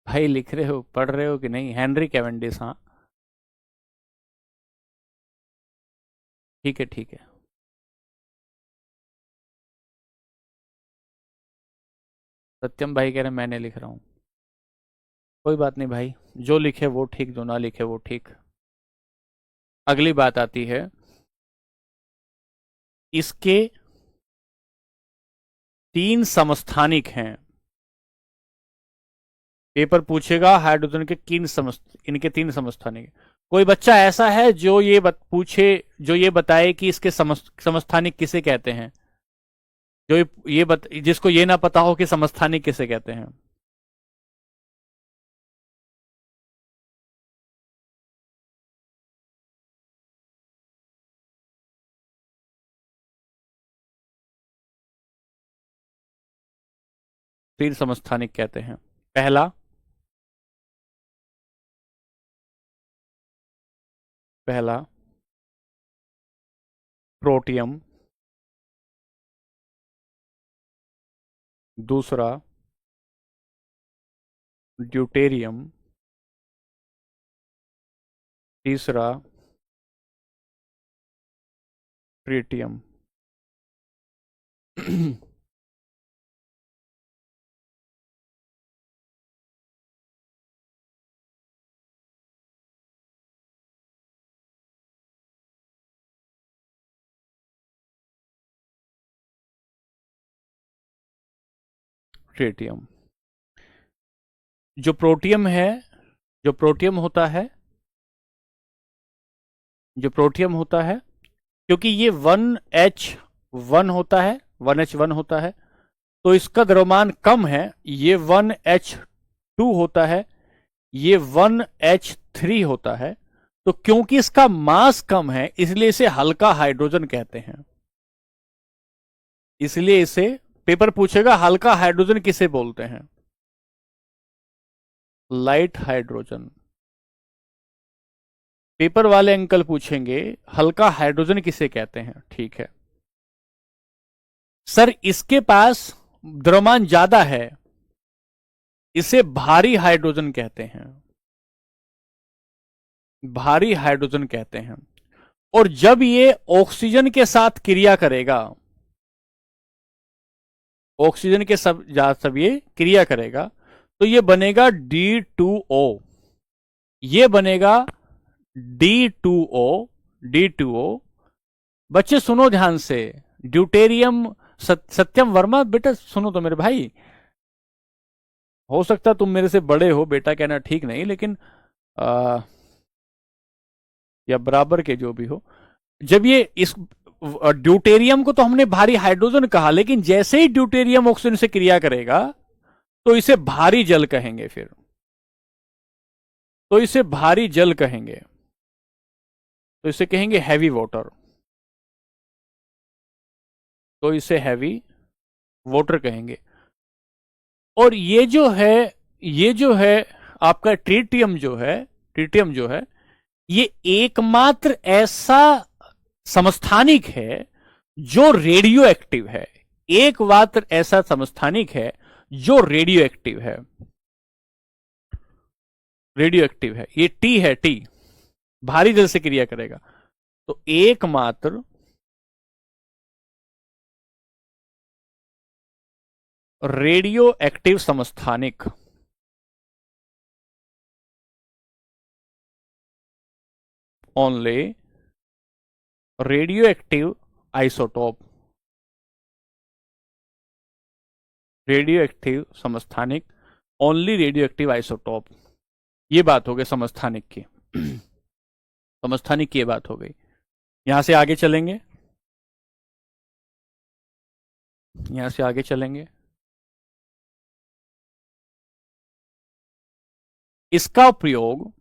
भाई लिख रहे हो, पढ़ रहे हो कि नहीं? हेनरी कैवेंडिस, हाँ ठीक है ठीक है। सत्यम भाई कह रहे मैंने लिख रहा हूं। कोई बात नहीं भाई, जो लिखे वो ठीक, जो ना लिखे वो ठीक। अगली बात आती है, इसके 3 समस्थानिक हैं। पेपर पूछेगा हाइड्रोजन के इनके 3 समस्थानिक। कोई बच्चा ऐसा है जो पूछे, जो ये बताए कि इसके समस्थानिक किसे कहते हैं? जो जिसको ये ना पता हो कि समस्थानिक किसे कहते हैं। तीन समस्थानिक कहते हैं। पहला पहला प्रोटियम, दूसरा ड्यूटेरियम, तीसरा ट्रिटियम। ट्रिटियम। जो प्रोटियम है, जो प्रोटियम होता है, जो प्रोटियम होता है, क्योंकि ये 1H1 होता है, 1H1 होता है, तो इसका द्रव्यमान कम है। ये 1H2 होता है, ये 1H3 होता है। तो क्योंकि इसका मास कम है, इसलिए इसे हल्का हाइड्रोजन कहते हैं। इसलिए इसे, पेपर पूछेगा हल्का हाइड्रोजन किसे बोलते हैं? Light hydrogen. पेपर वाले अंकल पूछेंगे हल्का हाइड्रोजन किसे कहते हैं? ठीक है सर, इसके पास द्रव्यमान ज्यादा है, इसे भारी हाइड्रोजन कहते हैं। भारी हाइड्रोजन कहते हैं। और जब ये ऑक्सीजन के साथ क्रिया करेगा, ऑक्सीजन के सब ये क्रिया करेगा, तो ये बनेगा D2O। ये बनेगा D2O। D2O। बच्चे सुनो ध्यान से, ड्यूटेरियम, सत्यम वर्मा, बेटा सुनो तो मेरे भाई। हो सकता तुम मेरे से बड़े हो, बेटा कहना ठीक नहीं, लेकिन या बराबर के जो भी हो, जब ये इस ड्यूटेरियम को तो हमने भारी हाइड्रोजन कहा, लेकिन जैसे ही ड्यूटेरियम ऑक्सीजन से क्रिया करेगा तो इसे भारी जल कहेंगे। फिर तो इसे भारी जल कहेंगे, तो इसे कहेंगे हैवी वाटर। तो इसे हैवी वाटर कहेंगे। और ये जो है, ये जो है आपका ट्रिटियम जो है, ट्रिटियम जो है, ये एकमात्र ऐसा समस्थानिक है जो रेडियो एक्टिव है। एकमात्र ऐसा समस्थानिक है जो रेडियो एक्टिव है। रेडियो एक्टिव है, ये टी है, टी, भारी जल से क्रिया करेगा। तो एकमात्र रेडियो एक्टिव समस्थानिक, only radio active isotope, radio active समस्थानिक, ओनली रेडियो एक्टिव आइसोटोप। ये बात हो गई समस्थानिक की। समस्थानिक की ये बात हो गई। यहां से आगे चलेंगे, यहां से आगे चलेंगे। इसका प्रयोग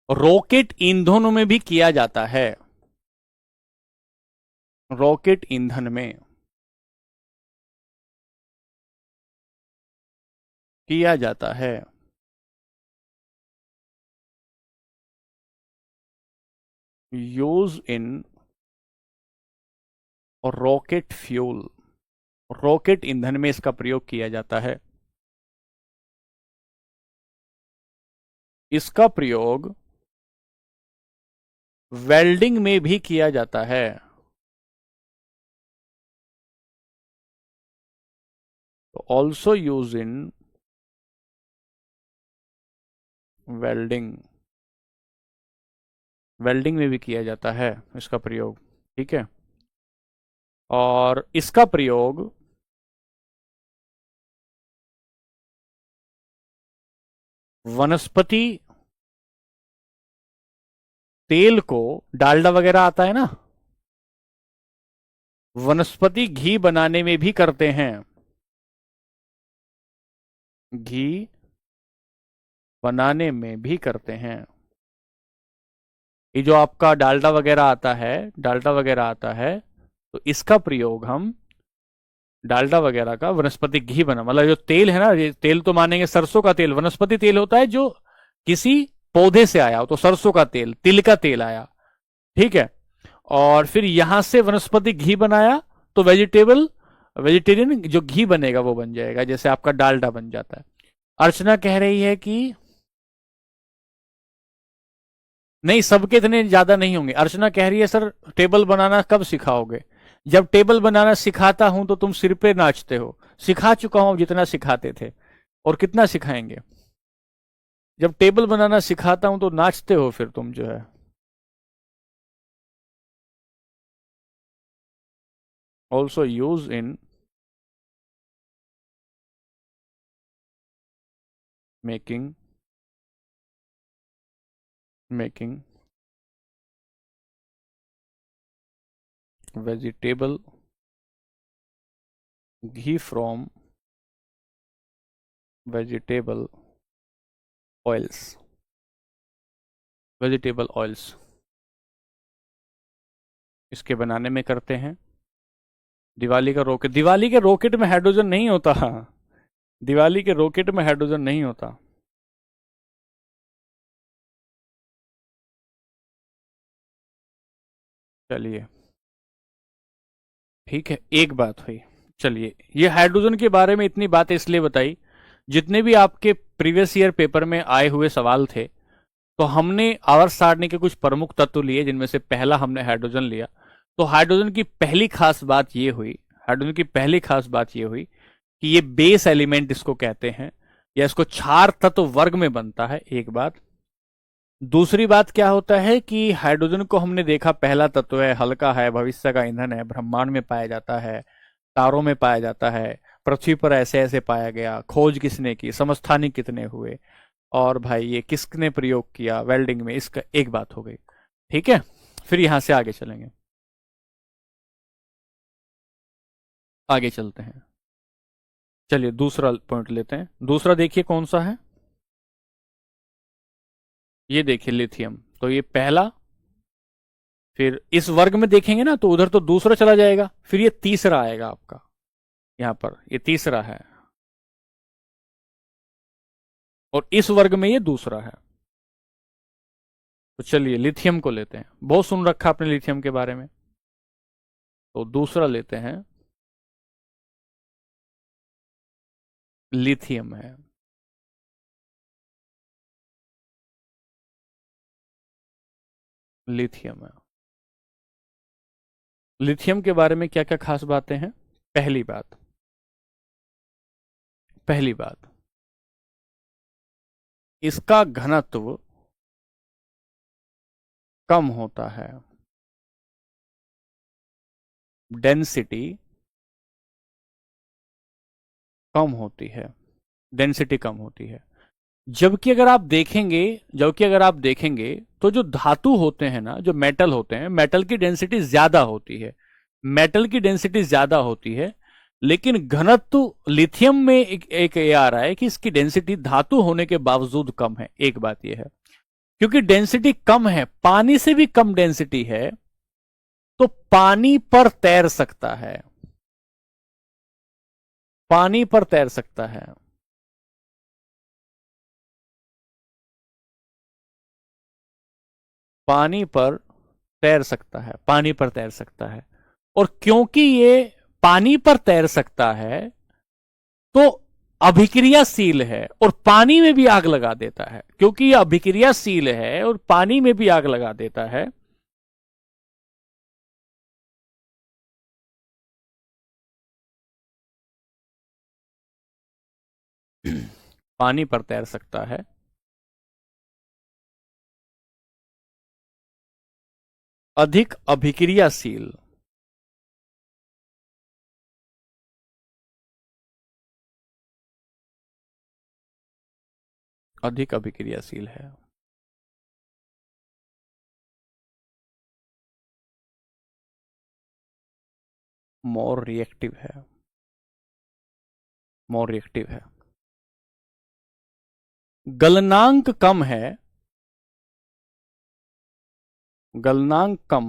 रॉकेट ईंधनों में भी किया जाता है। रॉकेट ईंधन में किया जाता है। Use in rocket fuel, rocket ईंधन में इसका प्रयोग किया जाता है। इसका प्रयोग वेल्डिंग में भी किया जाता है। तो also use in welding, welding में भी किया जाता है इसका प्रयोग। ठीक है, और इसका प्रयोग वनस्पति तेल को, डालडा वगैरह आता है ना, वनस्पति घी बनाने में भी करते हैं। घी बनाने में भी करते हैं। ये जो आपका डालडा वगैरह आता है, डालडा वगैरह आता है, तो इसका प्रयोग हम डालडा वगैरह का वनस्पति घी बना, मतलब जो तेल है ना, ये तेल तो मानेंगे सरसों का तेल, वनस्पति तेल होता है जो किसी पौधे से आया हो, तो सरसों का तेल, तिल का तेल आया। ठीक है, और फिर यहां से वनस्पति घी बनाया, तो वेजिटेरियन जो घी बनेगा वो बन जाएगा, जैसे आपका डालडा बन जाता है। अर्चना कह रही है कि नहीं, सबके इतने ज्यादा नहीं होंगे। अर्चना कह रही है सर टेबल बनाना कब सिखाओगे? जब टेबल बनाना सिखाता हूं तो तुम सिर पे नाचते हो। सिखा चुका हूं जितना सिखाते थे, और कितना सिखाएंगे। जब टेबल बनाना सिखाता हूं तो नाचते हो फिर तुम जो है। Also use in making vegetable ghee from vegetable oils, vegetable oils इसके बनाने में करते हैं। दिवाली का रॉकेट, दिवाली के रॉकेट में हाइड्रोजन नहीं होता। दिवाली के रॉकेट में हाइड्रोजन नहीं होता। चलिए ठीक है, एक बात हुई। चलिए, ये हाइड्रोजन के बारे में इतनी बातें इसलिए बताई, जितने भी आपके प्रीवियस ईयर पेपर में आए हुए सवाल थे, तो हमने आवर्त सारणी के कुछ प्रमुख तत्व लिए, जिनमें से पहला हमने हाइड्रोजन लिया। तो हाइड्रोजन की पहली खास बात ये हुई, हाइड्रोजन की पहली खास बात ये हुई कि ये बेस एलिमेंट इसको कहते हैं, या इसको क्षार तत्व वर्ग में बनता है, एक बात। दूसरी बात क्या होता है कि हाइड्रोजन को हमने देखा पहला तत्व है, हल्का है, भविष्य का ईंधन है, ब्रह्मांड में पाया जाता है, तारों में पाया जाता है, पृथ्वी पर ऐसे ऐसे पाया गया, खोज किसने की, समस्थानिक कितने हुए, और भाई ये किसने प्रयोग किया वेल्डिंग में, इसका एक बात हो गई। ठीक है, फिर यहां से आगे चलेंगे, आगे चलते हैं। चलिए दूसरा पॉइंट लेते हैं। दूसरा देखिए कौन सा है, ये देखिए लिथियम। तो ये पहला, फिर इस वर्ग में देखेंगे ना तो उधर तो दूसरा चला जाएगा, फिर ये तीसरा आएगा आपका, यहां पर ये तीसरा है, और इस वर्ग में ये दूसरा है। तो चलिए लिथियम को लेते हैं, बहुत सुन रखा आपने लिथियम के बारे में। तो दूसरा लेते हैं, लिथियम है। लिथियम है। लिथियम के बारे में क्या क्या खास बातें हैं? पहली बात, पहली बात, इसका घनत्व कम होता है, डेंसिटी कम होती है, डेंसिटी कम होती है। जबकि अगर आप देखेंगे, जबकि अगर आप देखेंगे तो जो धातु होते हैं ना, जो मेटल होते हैं, मेटल की डेंसिटी ज्यादा होती है, मेटल की डेंसिटी ज्यादा होती है। लेकिन घनत्व लिथियम में एक ये आ रहा है कि इसकी डेंसिटी धातु होने के बावजूद कम है। एक बात यह है, क्योंकि डेंसिटी कम है, पानी से भी कम डेंसिटी है, तो पानी पर तैर सकता है, पानी पर तैर सकता है। पानी पर तैर सकता है, पानी पर तैर सकता है। और क्योंकि ये पानी पर तैर सकता है तो अभिक्रियाशील है और पानी में भी आग लगा देता है। क्योंकि ये अभिक्रियाशील है और पानी में भी आग लगा देता है, पानी पर तैर सकता है, अधिक अभिक्रियाशील, अधिक अभिक्रियाशील है। मोर रिएक्टिव है, मोर रिएक्टिव है। गलनांक कम है, गलनांक कम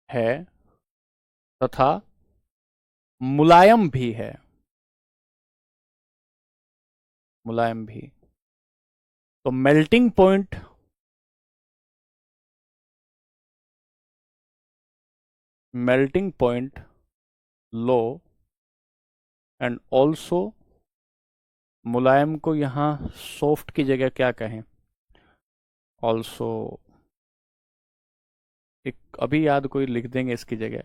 है तथा मुलायम भी है, मुलायम भी। तो melting point, melting point low and also मुलायम को यहां सॉफ्ट की जगह क्या कहें, ऑल्सो, एक अभी याद कोई लिख देंगे इसकी जगह।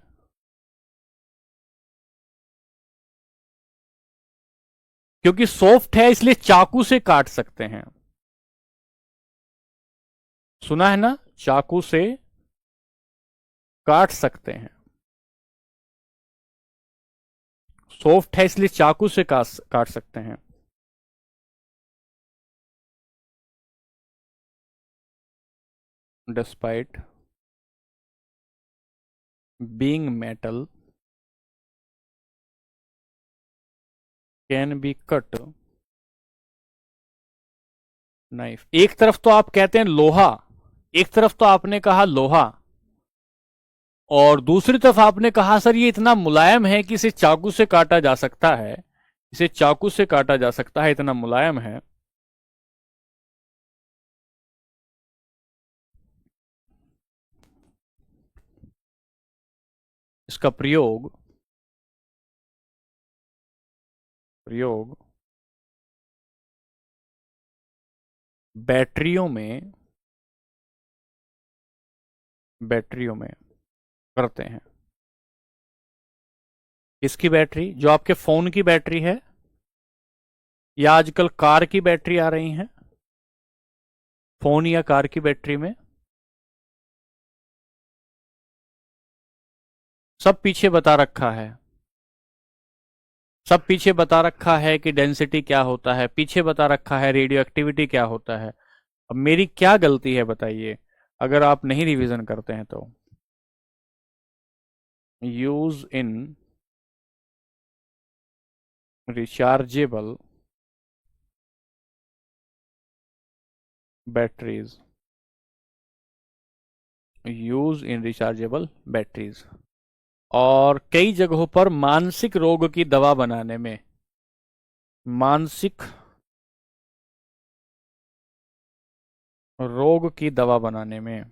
क्योंकि सॉफ्ट है इसलिए चाकू से काट सकते हैं, सुना है ना, चाकू से काट सकते हैं। सॉफ्ट है इसलिए चाकू से काट सकते हैं। Despite being metal can be cut knife. एक तरफ तो आप कहते हैं लोहा, एक तरफ तो आपने कहा लोहा, और दूसरी तरफ आपने कहा सर ये इतना मुलायम है कि इसे चाकू से काटा जा सकता है, इसे चाकू से काटा जा सकता है, इतना मुलायम है। इसका प्रयोग प्रयोग बैटरियों में, बैटरियों में करते हैं। इसकी बैटरी, जो आपके फोन की बैटरी है या आजकल कार की बैटरी आ रही है, फोन या कार की बैटरी में सब पीछे बता रखा है, सब पीछे बता रखा है कि डेंसिटी क्या होता है, पीछे बता रखा है रेडियो एक्टिविटी क्या होता है। अब मेरी क्या गलती है बताइए अगर आप नहीं रिवीजन करते हैं तो। Use in rechargeable batteries, use in rechargeable batteries, और कई जगहों पर मानसिक रोग की दवा बनाने में, मानसिक रोग की दवा बनाने में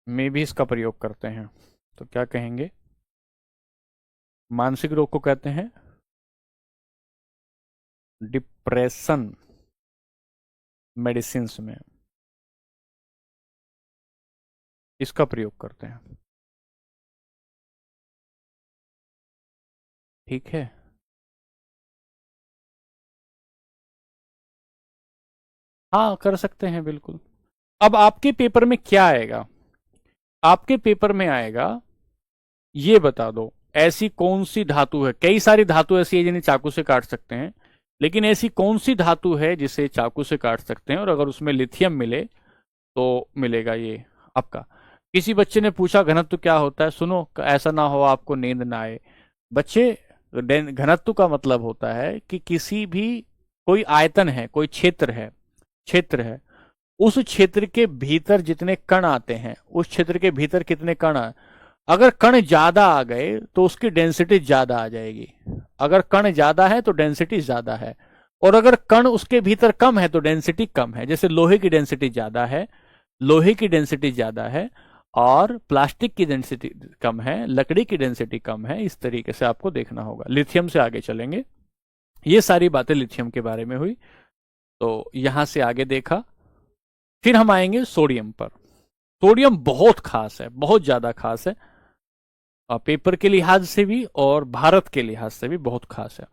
भी इसका प्रयोग करते हैं। तो क्या कहेंगे, मानसिक रोग को कहते हैं डिप्रेशन मेडिसिन में इसका प्रयोग करते हैं। ठीक है, हाँ कर सकते हैं बिल्कुल। अब आपके पेपर में क्या आएगा, आपके पेपर में आएगा ये बता दो ऐसी कौन सी धातु है, कई सारी धातु ऐसी है जिन्हें चाकू से काट सकते हैं, लेकिन ऐसी कौन सी धातु है जिसे चाकू से काट सकते हैं, और अगर उसमें लिथियम मिले तो मिलेगा ये आपका। किसी बच्चे ने पूछा घनत्व क्या होता है, सुनो ऐसा ना हो आपको नींद ना आए बच्चे। घनत्व का मतलब होता है कि किसी भी, कोई आयतन है, कोई क्षेत्र है, उस क्षेत्र के भीतर जितने कण आते हैं, उस क्षेत्र के भीतर कितने कण आए, अगर कण ज्यादा आ गए तो उसकी डेंसिटी ज्यादा आ जाएगी। अगर कण ज्यादा है तो डेंसिटी ज्यादा है, और अगर कण उसके भीतर कम है तो डेंसिटी कम है। जैसे लोहे की डेंसिटी ज्यादा है, लोहे की डेंसिटी ज्यादा है, और प्लास्टिक की डेंसिटी कम है, लकड़ी की डेंसिटी कम है। इस तरीके से आपको देखना होगा। लिथियम से आगे चलेंगे। ये सारी बातें लिथियम के बारे में हुई, तो यहां से आगे देखा। फिर हम आएंगे सोडियम पर। सोडियम बहुत खास है, बहुत ज्यादा खास है, और पेपर के लिहाज से भी और भारत के लिहाज से भी बहुत खास है।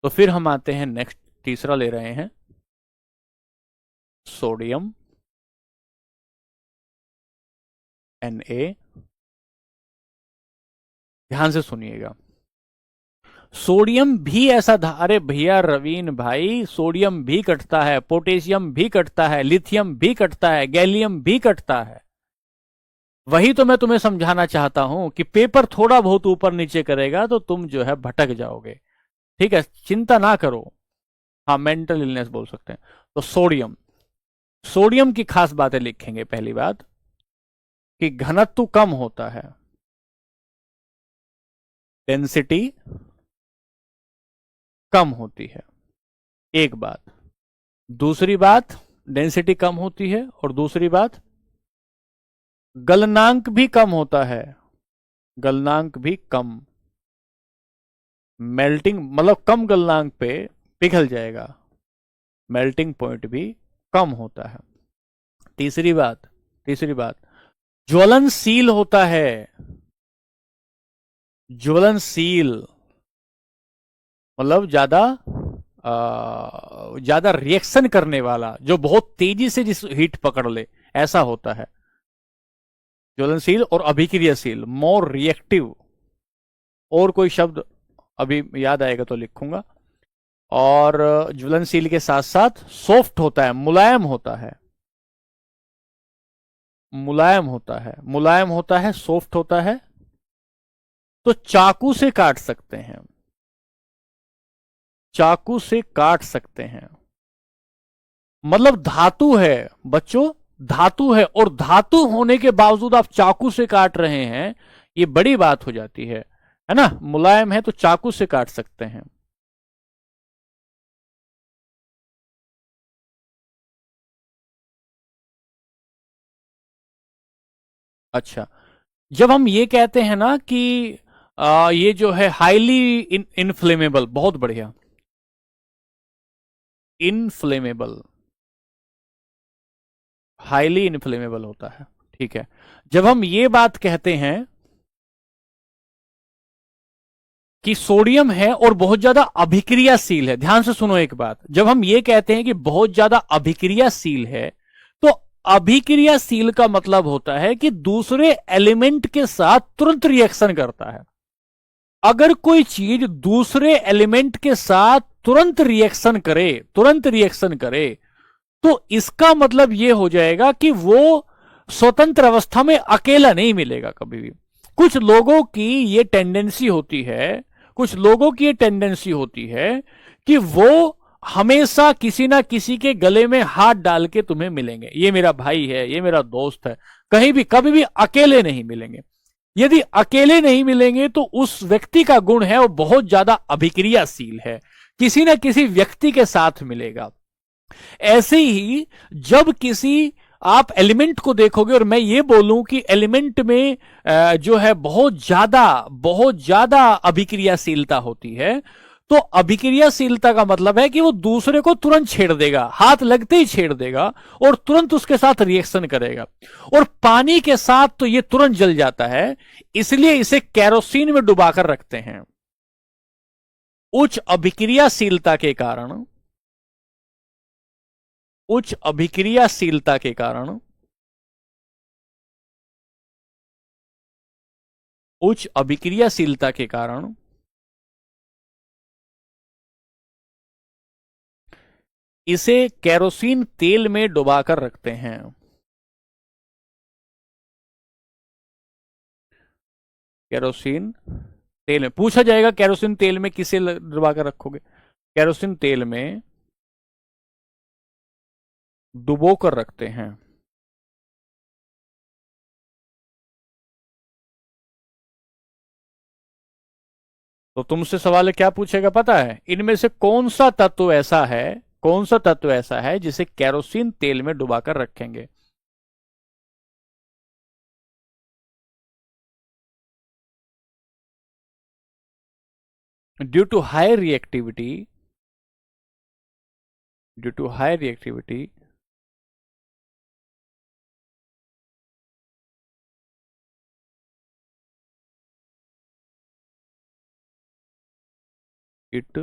तो फिर हम आते हैं नेक्स्ट, तीसरा ले रहे हैं सोडियम Na। ध्यान से सुनिएगा, सोडियम भी ऐसा था, अरे भैया रवीन भाई, सोडियम भी कटता है, पोटेशियम भी कटता है, लिथियम भी कटता है, गैलियम भी कटता है। वही तो मैं तुम्हें समझाना चाहता हूं कि पेपर थोड़ा बहुत ऊपर नीचे करेगा तो तुम जो है भटक जाओगे। ठीक है, चिंता ना करो। हाँ, मेंटल इलनेस बोल सकते हैं। तो सोडियम, सोडियम की खास बातें लिखेंगे। पहली बात कि घनत्व कम होता है, डेंसिटी कम होती है, एक बात। दूसरी बात, डेंसिटी कम होती है, और दूसरी बात गलनांक भी कम होता है, गलनांक भी कम, मेल्टिंग मतलब कम गलनांक पे पिघल जाएगा, मेल्टिंग पॉइंट भी कम होता है। तीसरी बात, ज्वलनशील होता है, ज्वलनशील मतलब ज्यादा रिएक्शन करने वाला, जो बहुत तेजी से जिस हीट पकड़ ले, ऐसा होता है ज्वलनशील। और अभिक्रियाशील, मोर रिएक्टिव, और कोई शब्द अभी याद आएगा तो लिखूंगा। और ज्वलनशील के साथ साथ सॉफ्ट होता है, मुलायम होता है, मुलायम होता है, मुलायम होता है, सॉफ्ट होता है। तो चाकू से काट सकते हैं, चाकू से काट सकते हैं, मतलब धातु है बच्चों, धातु है, और धातु होने के बावजूद आप चाकू से काट रहे हैं, ये बड़ी बात हो जाती है ना। मुलायम है तो चाकू से काट सकते हैं। अच्छा, जब हम ये कहते हैं ना कि ये जो है हाईली इनफ्लेमेबल, बहुत बढ़िया, इनफ्लेमेबल, हाईली इनफ्लेमेबल होता है, ठीक है। जब हम ये बात कहते हैं कि सोडियम है और बहुत ज्यादा अभिक्रियाशील है, ध्यान से सुनो एक बात, जब हम ये कहते हैं कि बहुत ज्यादा अभिक्रियाशील है, तो अभिक्रियाशील का मतलब होता है कि दूसरे एलिमेंट के साथ तुरंत रिएक्शन करता है। अगर कोई चीज दूसरे एलिमेंट के साथ तुरंत रिएक्शन करे, तुरंत रिएक्शन करे, तो इसका मतलब यह हो जाएगा कि वो स्वतंत्र अवस्था में अकेला नहीं मिलेगा कभी भी। कुछ लोगों की ये टेंडेंसी होती है, कुछ लोगों की ये टेंडेंसी होती है कि वो हमेशा किसी ना किसी के गले में हाथ डाल के तुम्हें मिलेंगे, ये मेरा भाई है, ये मेरा दोस्त है, कहीं भी कभी भी अकेले नहीं मिलेंगे। यदि अकेले नहीं मिलेंगे तो उस व्यक्ति का गुण है वो बहुत ज्यादा अभिक्रियाशील है, किसी ना किसी व्यक्ति के साथ मिलेगा। ऐसे ही जब किसी आप एलिमेंट को देखोगे और मैं ये बोलूं कि एलिमेंट में जो है बहुत ज्यादा अभिक्रियाशीलता होती है, तो अभिक्रियाशीलता का मतलब है कि वो दूसरे को तुरंत छेड़ देगा, हाथ लगते ही छेड़ देगा और तुरंत उसके साथ रिएक्शन करेगा। और पानी के साथ तो ये तुरंत जल जाता है, इसलिए इसे केरोसिन में डुबाकर रखते हैं। उच्च अभिक्रियाशीलता के कारण, उच्च अभिक्रियाशीलता के कारण, उच्च अभिक्रियाशीलता के कारण इसे केरोसिन तेल में डुबाकर रखते हैं। केरोसिन तेल में पूछा जाएगा, केरोसिन तेल में किसे डुबा कर रखोगे? केरोसिन तेल में डुबो कर रखते हैं। तो तुमसे सवाल है, क्या पूछेगा पता है? इनमें से कौन सा तत्व ऐसा है, कौन सा तत्व ऐसा है जिसे केरोसिन तेल में डुबाकर रखेंगे? Due to high reactivity, due to high reactivity it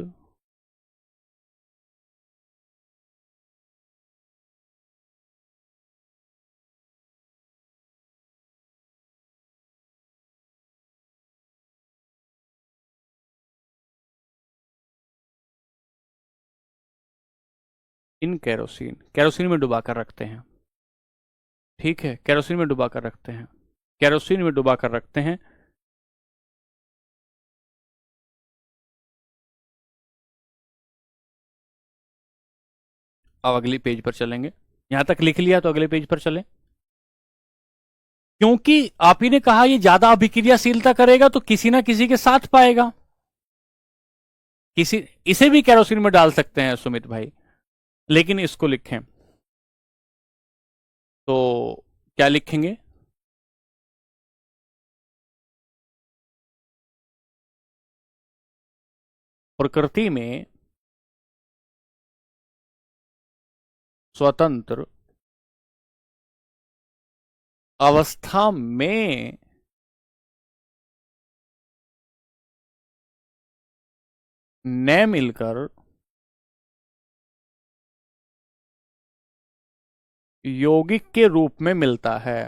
in kerosene, kerosene में डुबा कर रखते हैं। ठीक है, केरोसिन में डुबा कर रखते हैं, केरोसिन में डुबा कर रखते हैं। अब अगली पेज पर चलेंगे। यहां तक लिख लिया तो अगले पेज पर चलें। क्योंकि आप ही ने कहा ये ज्यादा अभिक्रियाशीलता करेगा तो किसी ना किसी के साथ पाएगा। किसी, इसे भी केरोसिन में डाल सकते हैं सुमित भाई, लेकिन इसको लिखें तो क्या लिखेंगे? प्रकृति में स्वतंत्र अवस्था में न मिलकर यौगिक के रूप में मिलता है।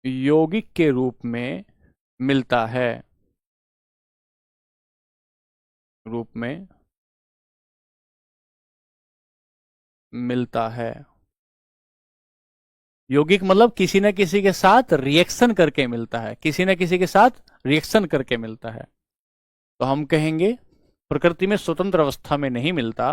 यौगिक के रूप में मिलता है, रूप में मिलता है। यौगिक मतलब किसी न किसी के साथ रिएक्शन करके मिलता है, किसी न किसी के साथ रिएक्शन करके मिलता है। तो हम कहेंगे प्रकृति में स्वतंत्र अवस्था में नहीं मिलता,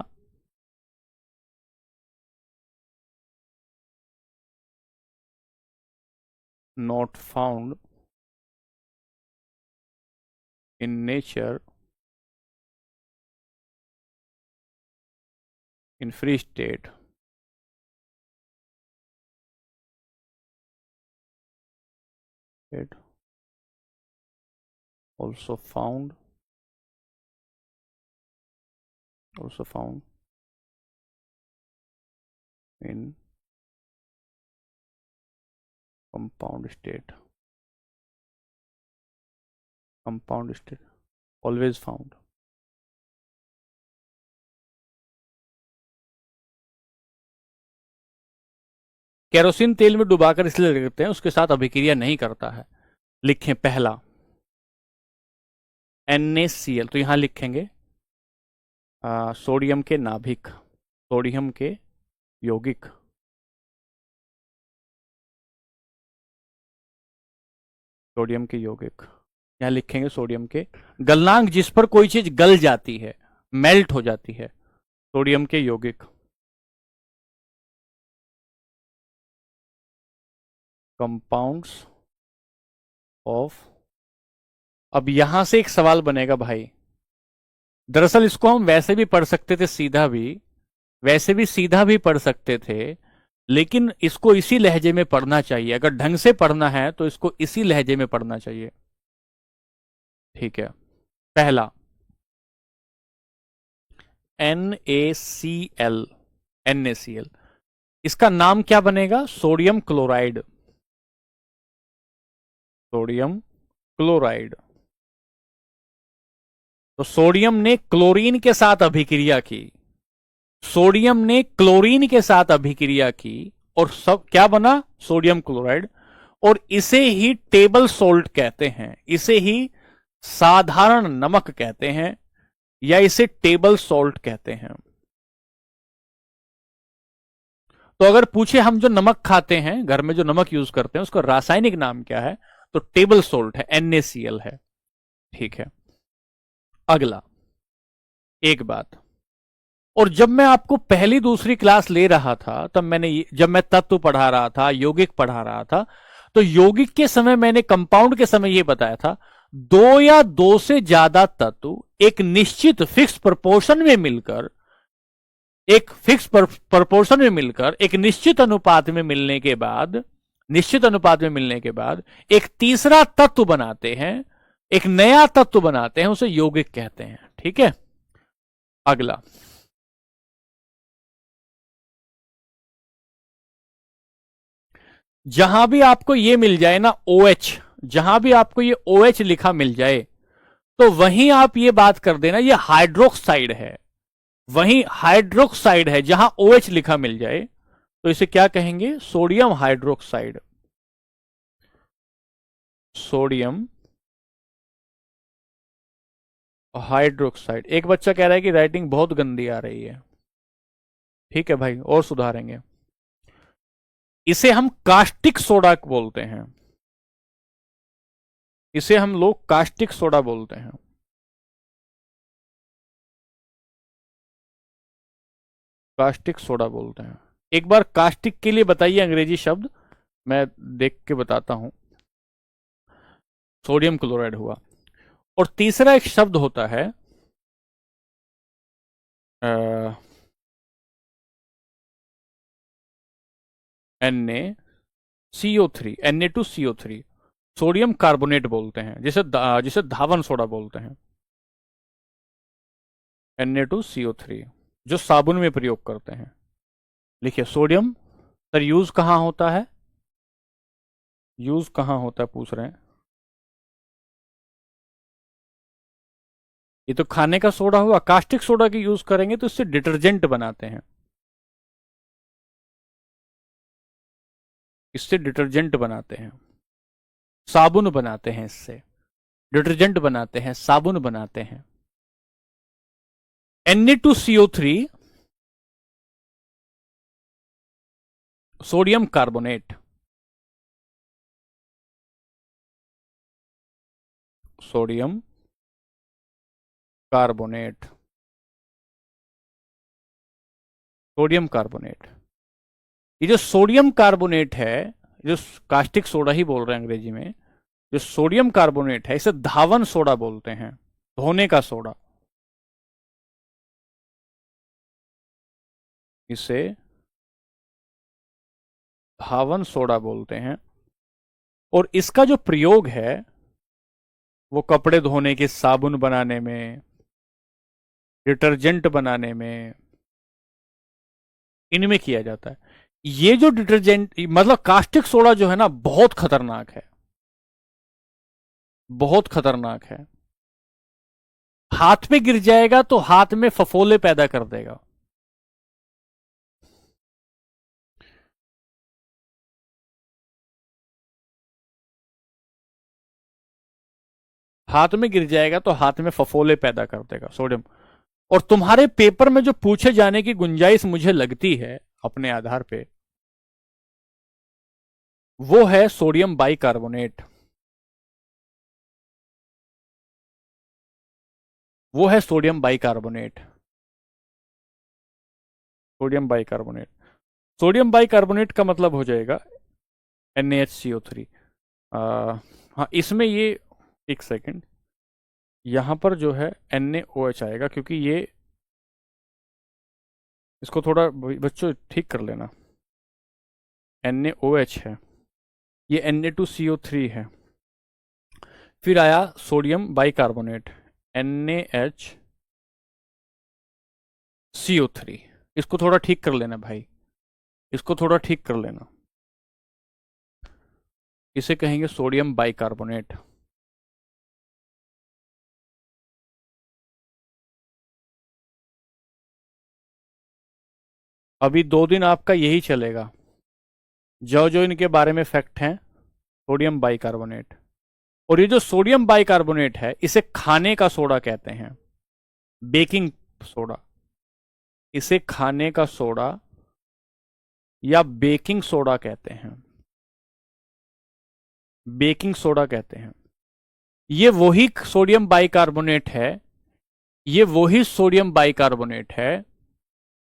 not found in nature in free state, also found in compound state, always found। Kerosene तेल में डुबाकर इसलिए रखते हैं, उसके साथ अभिक्रिया नहीं करता है। लिखें पहला NaCl, तो यहां लिखेंगे सोडियम के नाभिक, सोडियम के यौगिक, सोडियम के यौगिक। यहां लिखेंगे सोडियम के गलनांक, जिस पर कोई चीज गल जाती है, मेल्ट हो जाती है, सोडियम के यौगिक। कंपाउंड्स ऑफ, अब यहां से एक सवाल बनेगा भाई, दरअसल इसको हम वैसे भी पढ़ सकते थे सीधा भी, वैसे भी सीधा भी पढ़ सकते थे, लेकिन इसको इसी लहजे में पढ़ना चाहिए। अगर ढंग से पढ़ना है तो इसको इसी लहजे में पढ़ना चाहिए। ठीक है, पहला NaCl, NaCl, इसका नाम क्या बनेगा? Sodium chloride, sodium chloride. तो सोडियम ने क्लोरीन के साथ अभिक्रिया की, सोडियम ने क्लोरीन के साथ अभिक्रिया की और सब क्या बना? Sodium chloride. और इसे ही टेबल सोल्ट कहते हैं, इसे ही साधारण नमक कहते हैं, या इसे टेबल सॉल्ट कहते हैं। तो अगर पूछे हम जो नमक खाते हैं, घर में जो नमक यूज करते हैं, उसका रासायनिक नाम क्या है, तो टेबल सोल्ट है, NaCl है। ठीक है, अगला एक बात, और जब मैं आपको पहली दूसरी क्लास ले रहा था, तब जब मैं तत्व पढ़ा रहा था, यौगिक पढ़ा रहा था, तो यौगिक के समय मैंने कंपाउंड के समय यह बताया था, दो या दो से ज्यादा तत्व एक निश्चित फिक्स प्रोपोर्शन में मिलकर, एक निश्चित अनुपात में मिलने के बाद, एक तीसरा तत्व बनाते हैं, एक नया तत्व बनाते हैं, उसे यौगिक कहते हैं। ठीक है, अगला, जहां भी आपको ये मिल जाए ना OH, जहां भी आपको ये OH लिखा मिल जाए, तो वहीं आप ये बात कर देना ये हाइड्रोक्साइड है, वहीं हाइड्रोक्साइड है, जहां OH लिखा मिल जाए तो इसे क्या कहेंगे, सोडियम हाइड्रोक्साइड, सोडियम हाइड्रोक्साइड। एक बच्चा कह रहा है कि राइटिंग बहुत गंदी आ रही है। ठीक है भाई, और सुधारेंगे। इसे हम कास्टिक सोडा बोलते हैं, इसे हम लोग कास्टिक सोडा बोलते हैं। कास्टिक सोडा बोलते हैं। एक बार कास्टिक के लिए बताइए अंग्रेजी शब्द, मैं देख के बताता हूं। सोडियम क्लोराइड हुआ, और तीसरा एक शब्द होता है NaCO3, Na2CO3, सोडियम कार्बोनेट बोलते हैं, जिसे धावन सोडा बोलते हैं। Na2CO3 जो साबुन में प्रयोग करते हैं। लिखिए सोडियम, सर यूज कहां होता है, यूज कहां होता है पूछ रहे हैं। ये तो खाने का सोडा हुआ, कास्टिक सोडा की यूज करेंगे तो इससे डिटर्जेंट बनाते हैं, इससे डिटर्जेंट बनाते हैं, साबुन बनाते हैं, इससे डिटर्जेंट बनाते हैं, साबुन बनाते हैं। Na2CO3 sodium carbonate, sodium carbonate, sodium carbonate. ये जो सोडियम कार्बोनेट है, जो कास्टिक सोडा ही बोल रहे हैं अंग्रेजी में, जो सोडियम कार्बोनेट है इसे धावन सोडा बोलते हैं, धोने का सोडा, इसे धावन सोडा बोलते हैं। और इसका जो प्रयोग है वो कपड़े धोने के साबुन बनाने में, डिटर्जेंट बनाने में, इनमें किया जाता है। ये जो डिटर्जेंट मतलब कास्टिक सोडा जो है ना, बहुत खतरनाक है, बहुत खतरनाक है। हाथ पे गिर जाएगा तो हाथ में फफोले पैदा कर देगा। हाथ में गिर जाएगा तो हाथ में फफोले पैदा कर देगा सोडियम। और तुम्हारे पेपर में जो पूछे जाने की गुंजाइश मुझे लगती है अपने आधार पे, वो है सोडियम बाइकार्बोनेट, वो है sodium bicarbonate, sodium bicarbonate. Sodium bicarbonate का मतलब हो जाएगा NaHCO3। हाँ, इसमें ये एक सेकंड, यहां पर जो है NaOH आएगा, क्योंकि ये, इसको थोड़ा बच्चों ठीक कर लेना, NaOH है, ये Na2CO3 है, फिर आया सोडियम बाइकार्बोनेट NaHCO3। इसको थोड़ा ठीक कर लेना भाई, इसको थोड़ा ठीक कर लेना, इसे कहेंगे सोडियम बाइकार्बोनेट। अभी 2 दिन आपका यही चलेगा, जो जो इनके बारे में फैक्ट हैं, सोडियम बाइकार्बोनेट। और ये जो सोडियम बाइकार्बोनेट है इसे खाने का सोडा कहते हैं, बेकिंग सोडा, इसे खाने का सोडा या बेकिंग सोडा कहते हैं। बेकिंग सोडा कहते हैं। ये वही सोडियम बाइकार्बोनेट है, ये वही सोडियम बाइकार्बोनेट है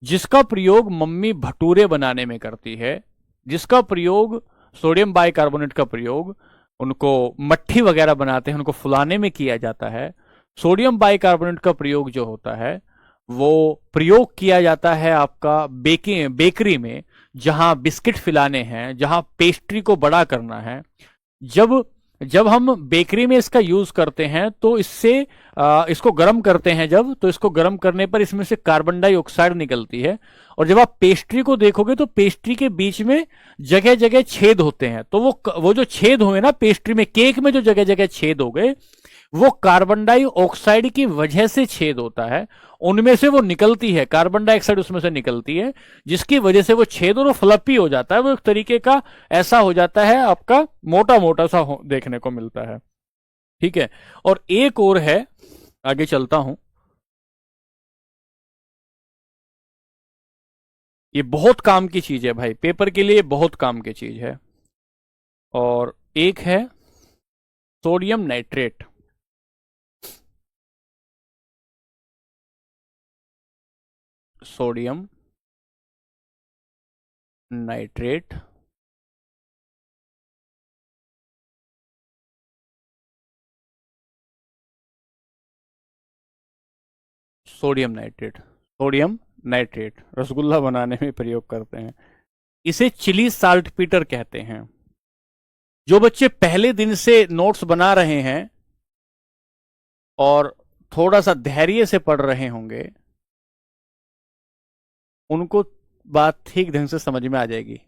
जिसका प्रयोग मम्मी भटूरे बनाने में करती है, जिसका प्रयोग सोडियम बाइकार्बोनेट का प्रयोग उनको मट्ठी वगैरह बनाते हैं उनको फुलाने में किया जाता है। सोडियम बाइकार्बोनेट का प्रयोग जो होता है वो प्रयोग किया जाता है आपका बेकरी में, जहां बिस्किट फैलाने हैं, जहां पेस्ट्री को बड़ा करना है। जब जब हम बेकरी में इसका यूज करते हैं तो इससे इसको गर्म करते हैं जब, तो इसको गर्म करने पर इसमें से कार्बन डाइऑक्साइड निकलती है। और जब आप पेस्ट्री को देखोगे तो पेस्ट्री के बीच में जगह जगह छेद होते हैं, तो वो जो छेद हुए ना पेस्ट्री में, केक में जो जगह जगह छेद हो गए, वो कार्बन डाइऑक्साइड की वजह से छेद होता है। उनमें से वो निकलती है, कार्बन डाइऑक्साइड उसमें से निकलती है, जिसकी वजह से वो छेद और वो फ्लपी हो जाता है, वो एक तरीके का ऐसा हो जाता है, आपका मोटा मोटा सा देखने को मिलता है। ठीक है। और एक और है, आगे चलता हूं, ये बहुत काम की चीज है भाई, पेपर के लिए बहुत काम की चीज है। और एक है sodium nitrate. Sodium nitrate sodium nitrate, sodium nitrate rasgulla बनाने में प्रयोग करते हैं। इसे चिली साल्ट पीटर कहते हैं। जो बच्चे पहले दिन से नोट्स बना रहे हैं और थोड़ा सा धैर्य से पढ़ रहे होंगे, उनको बात ठीक ढंग से समझ में आ जाएगी।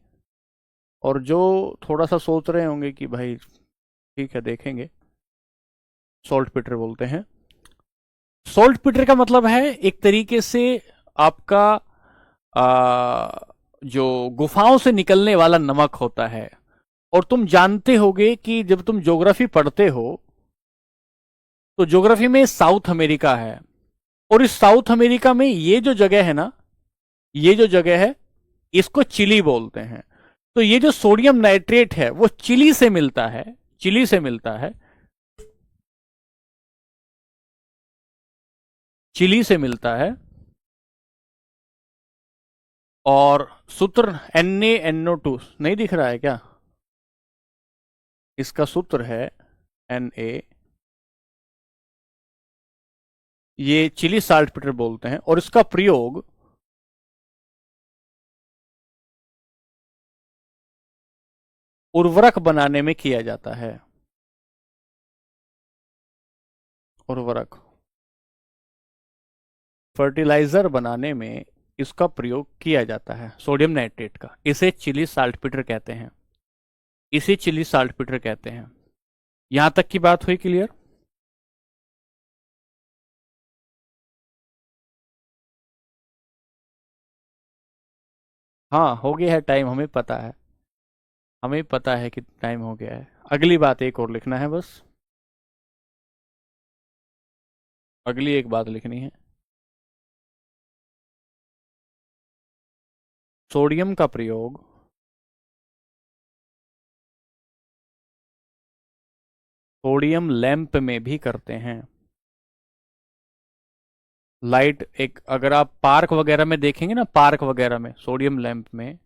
और जो थोड़ा सा सोच रहे होंगे कि भाई ठीक है देखेंगे, सॉल्ट पीटर बोलते हैं। सॉल्ट पीटर का मतलब है एक तरीके से आपका जो गुफाओं से निकलने वाला नमक होता है। और तुम जानते होगे कि जब तुम ज्योग्राफी पढ़ते हो तो ज्योग्राफी में साउथ अमेरिका है, और इस साउथ अमेरिका में ये जो जगह है ना, ये जो जगह है इसको चिली बोलते हैं। तो ये जो सोडियम नाइट्रेट है वो चिली से मिलता है, चिली से मिलता है, चिली से मिलता है। और सूत्र NaNO2 नहीं दिख रहा है क्या? इसका सूत्र है Na, ये चिली साल्ट पीटर बोलते हैं, और इसका प्रयोग उर्वरक बनाने में किया जाता है। उर्वरक, फर्टिलाइजर बनाने में इसका प्रयोग किया जाता है, सोडियम नाइट्रेट का। इसे चिली साल्ट पीटर कहते हैं, इसे चिली साल्ट पीटर कहते हैं। यहां तक की बात हुई क्लियर? हाँ हो गया है टाइम, हमें पता है, हमें पता है कि टाइम हो गया है। अगली बात एक और लिखना है बस, अगली एक बात लिखनी है। सोडियम का प्रयोग सोडियम लैंप में भी करते हैं। लाइट, एक अगर आप पार्क वगैरह में देखेंगे ना, पार्क वगैरह में सोडियम लैंप में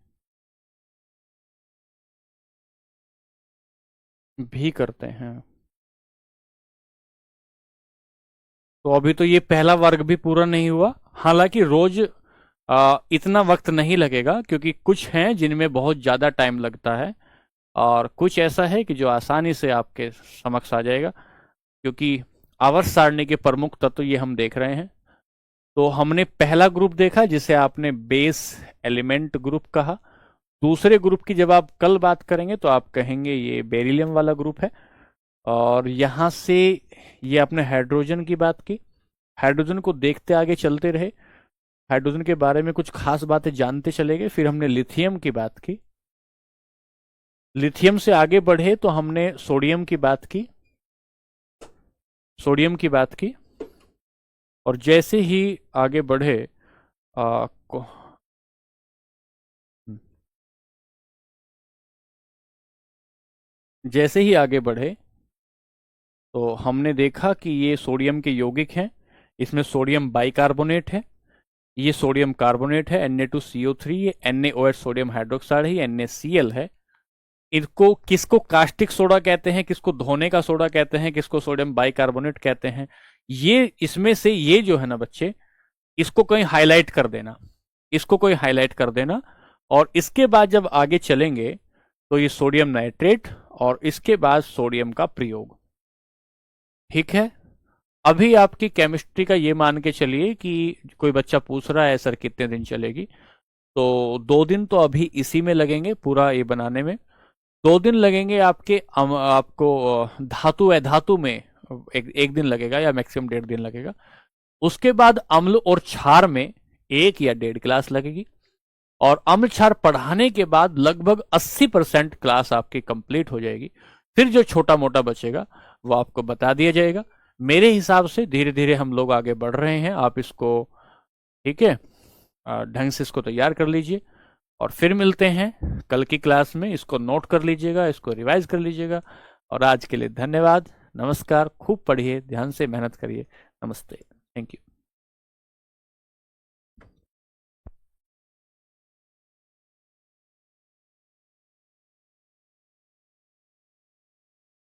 भी करते हैं। तो अभी तो ये पहला वर्ग भी पूरा नहीं हुआ। हालांकि रोज इतना वक्त नहीं लगेगा, क्योंकि कुछ हैं जिनमें बहुत ज़्यादा टाइम लगता है, और कुछ ऐसा है कि जो आसानी से आपके समक्ष आ जाएगा, क्योंकि आवर्त सारणी के प्रमुख तत्व ये हम देख रहे हैं। तो हमने पहला ग्रुप देखा जिसे आपने बेस एलिमेंट ग्रुप कहा। दूसरे ग्रुप की जब आप कल बात करेंगे तो आप कहेंगे ये बेरिलियम वाला ग्रुप है। और यहाँ से ये आपने हाइड्रोजन की बात की, हाइड्रोजन को देखते आगे चलते रहे, हाइड्रोजन के बारे में कुछ खास बातें जानते चले गए। फिर हमने लिथियम की बात की, लिथियम से आगे बढ़े तो हमने सोडियम की बात की, सोडियम की बात की। और जैसे ही आगे बढ़े आ, को, जैसे ही आगे बढ़े तो हमने देखा कि ये सोडियम के यौगिक हैं, इसमें सोडियम बाइकार्बोनेट है, ये सोडियम कार्बोनेट है Na2CO3, ये NaOH सोडियम हाइड्रोक्साइड है, ये NaCl है। इसको किसको कास्टिक सोडा कहते हैं, किसको धोने का सोडा कहते हैं, किसको सोडियम बाइकार्बोनेट कहते हैं, ये इसमें से ये जो है ना बच्चे, इसको कहीं हाईलाइट कर देना, इसको कोई हाईलाइट कर देना। और इसके बाद जब आगे चलेंगे तो ये सोडियम नाइट्रेट और इसके बाद सोडियम का प्रयोग। ठीक है, अभी आपकी केमिस्ट्री का ये मान के चलिए कि कोई बच्चा पूछ रहा है सर कितने दिन चलेगी, तो 2 दिन तो अभी इसी में लगेंगे पूरा ये बनाने में। 2 दिन लगेंगे आपके आपको धातु है, धातु में एक दिन लगेगा या मैक्सिमम 1.5 दिन लगेगा। उसके बाद अम्ल और क्षार में 1 या 1.5 क्लास लगेगी। और अम्ल क्षार पढ़ाने के बाद लगभग 80% क्लास आपकी कंप्लीट हो जाएगी। फिर जो छोटा मोटा बचेगा वो आपको बता दिया जाएगा। मेरे हिसाब से धीरे धीरे हम लोग आगे बढ़ रहे हैं, आप इसको ठीक है ढंग से इसको तैयार कर लीजिए और फिर मिलते हैं कल की क्लास में। इसको नोट कर लीजिएगा, इसको रिवाइज कर लीजिएगा। और आज के लिए धन्यवाद, नमस्कार। खूब पढ़िए, ध्यान से मेहनत करिए। नमस्ते, थैंक यू।